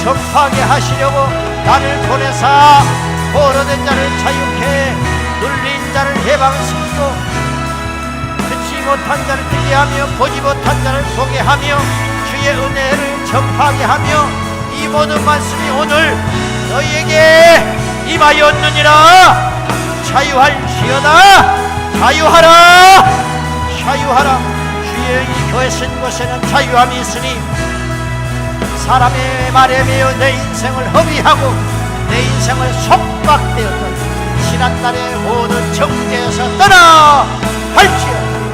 전파하게 하시려고 나를 보내사 포로된 자를 자유케, 눌린 자를 해방시키고 듣지 못한 자를 듣게 하며 보지 못한 자를 보게 하며 주의 은혜를 전파하게 하며 이 모든 말씀이 오늘 너희에게 임하였느니라. 자유할지어다. 자유하라. 자유하라. 주의 이 교회 쓴 곳에는 자유함이 있으니 사람의 말에 매여 내 인생을 허비하고 내 인생을 속박되었던 지난날의 모든 정죄에서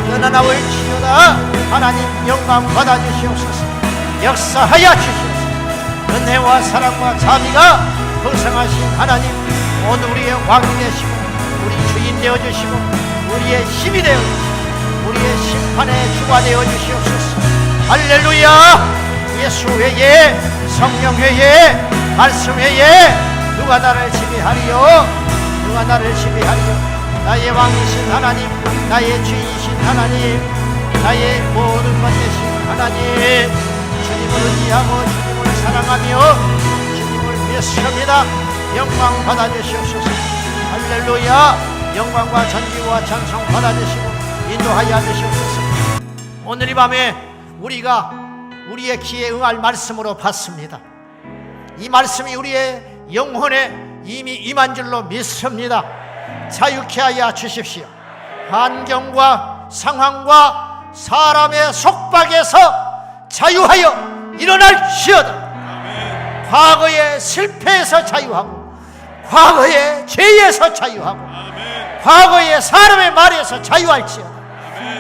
떠나나올지어다. 하나님 영광 받아주시옵소서. 역사하여 주시옵소서. 은혜와 사랑과 자비가 풍성하신 하나님, 오늘 우리의 왕이 되시고 우리 주인 되어주시고 우리의 힘이 되어주시고 우리의 심판의 주가 되어주시옵소서. 할렐루야. 예수 외에, 성령 외에, 말씀 외에 누가 나를 지배하리요? 누가 나를 지배하리요? 나의 왕이신 하나님, 나의 주인이신 하나님, 나의 모든 것 되신 하나님, 주님을 의지하고 주님을 사랑하며 주님을 믿습니다. 영광 받아주시옵소서. 할렐루야. 영광과 존귀와 찬송 받아주시고 인도하여 주시옵소서. 오늘 이 밤에 우리가 우리의 귀에 응할 말씀으로 받습니다. 이 말씀이 우리의 영혼에 이미 임한 줄로 믿습니다. 자유케 하여 주십시오. 환경과 상황과 사람의 속박에서 자유하여 일어날지어다. 과거의 실패에서 자유하고 과거의 죄에서 자유하고 과거의 사람의 말에서 자유할지어다.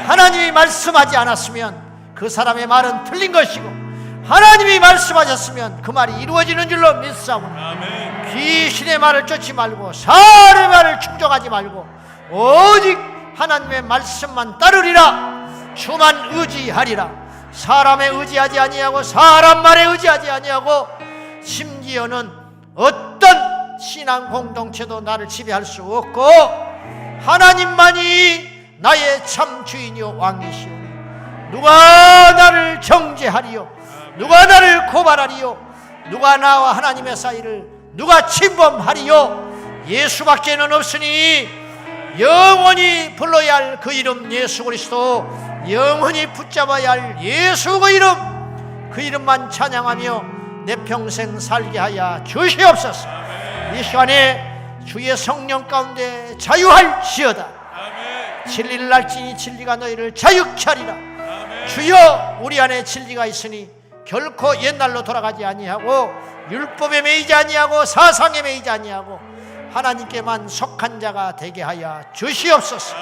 하나님이 말씀하지 않았으면 그 사람의 말은 틀린 것이고 하나님이 말씀하셨으면 그 말이 이루어지는 줄로 믿사오나 귀신의 말을 쫓지 말고 사람의 말을 충족하지 말고 오직 하나님의 말씀만 따르리라. 주만 의지하리라. 사람에 의지하지 아니하고 사람 말에 의지하지 아니하고 심지어는 어떤 신앙 공동체도 나를 지배할 수 없고 하나님만이 나의 참 주인이요 왕이시오. 누가 나를 정죄하리요? 누가 나를 고발하리요? 누가 나와 하나님의 사이를 누가 침범하리요? 예수밖에는 없으니 영원히 불러야 할 그 이름 예수 그리스도, 영원히 붙잡아야 할 예수 그 이름, 그 이름만 찬양하며 내 평생 살게 하여 주시옵소서. 이 시간에 주의 성령 가운데 자유할지어다. 진리를 알지니 진리가 너희를 자유케 하리라. 주여, 우리 안에 진리가 있으니 결코 옛날로 돌아가지 아니하고 율법에 매이지 아니하고 사상에 매이지 아니하고 하나님께만 속한 자가 되게 하여 주시옵소서.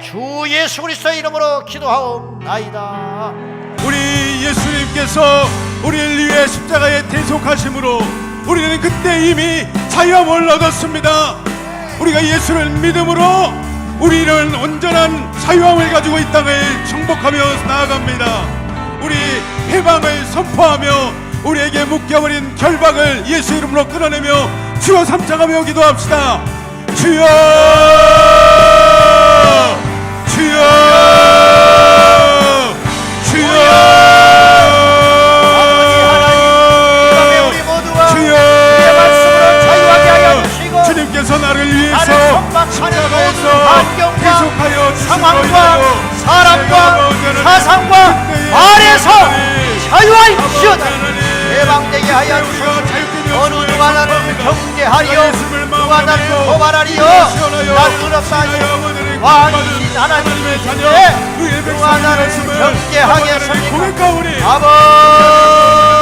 주 예수 그리스도의 이름으로 기도하옵나이다. 우리 예수님께서 우리를 위해 십자가에 대속하심으로 우리는 그때 이미 자유함을 얻었습니다. 우리가 예수를 믿음으로 우리는 온전한 자유함을 가지고 이 땅을 정복하며 나아갑니다. 우리 해방을 선포하며 우리에게 묶여버린 결박을 예수 이름으로 끊어내며 주여 삼창하며 기도합시다. 주여, 주여, 주여, 상황과 사람과 사상과 말에서 자유하시옵소서. 해방되게 하여 주옵소서. 어느 누가 나를 경계하리요 누가 나를 고발하리요. 나를 그렇다 하시오. 왕이신 하나님이신데 누가 나를 경계하겠습니까. 아버지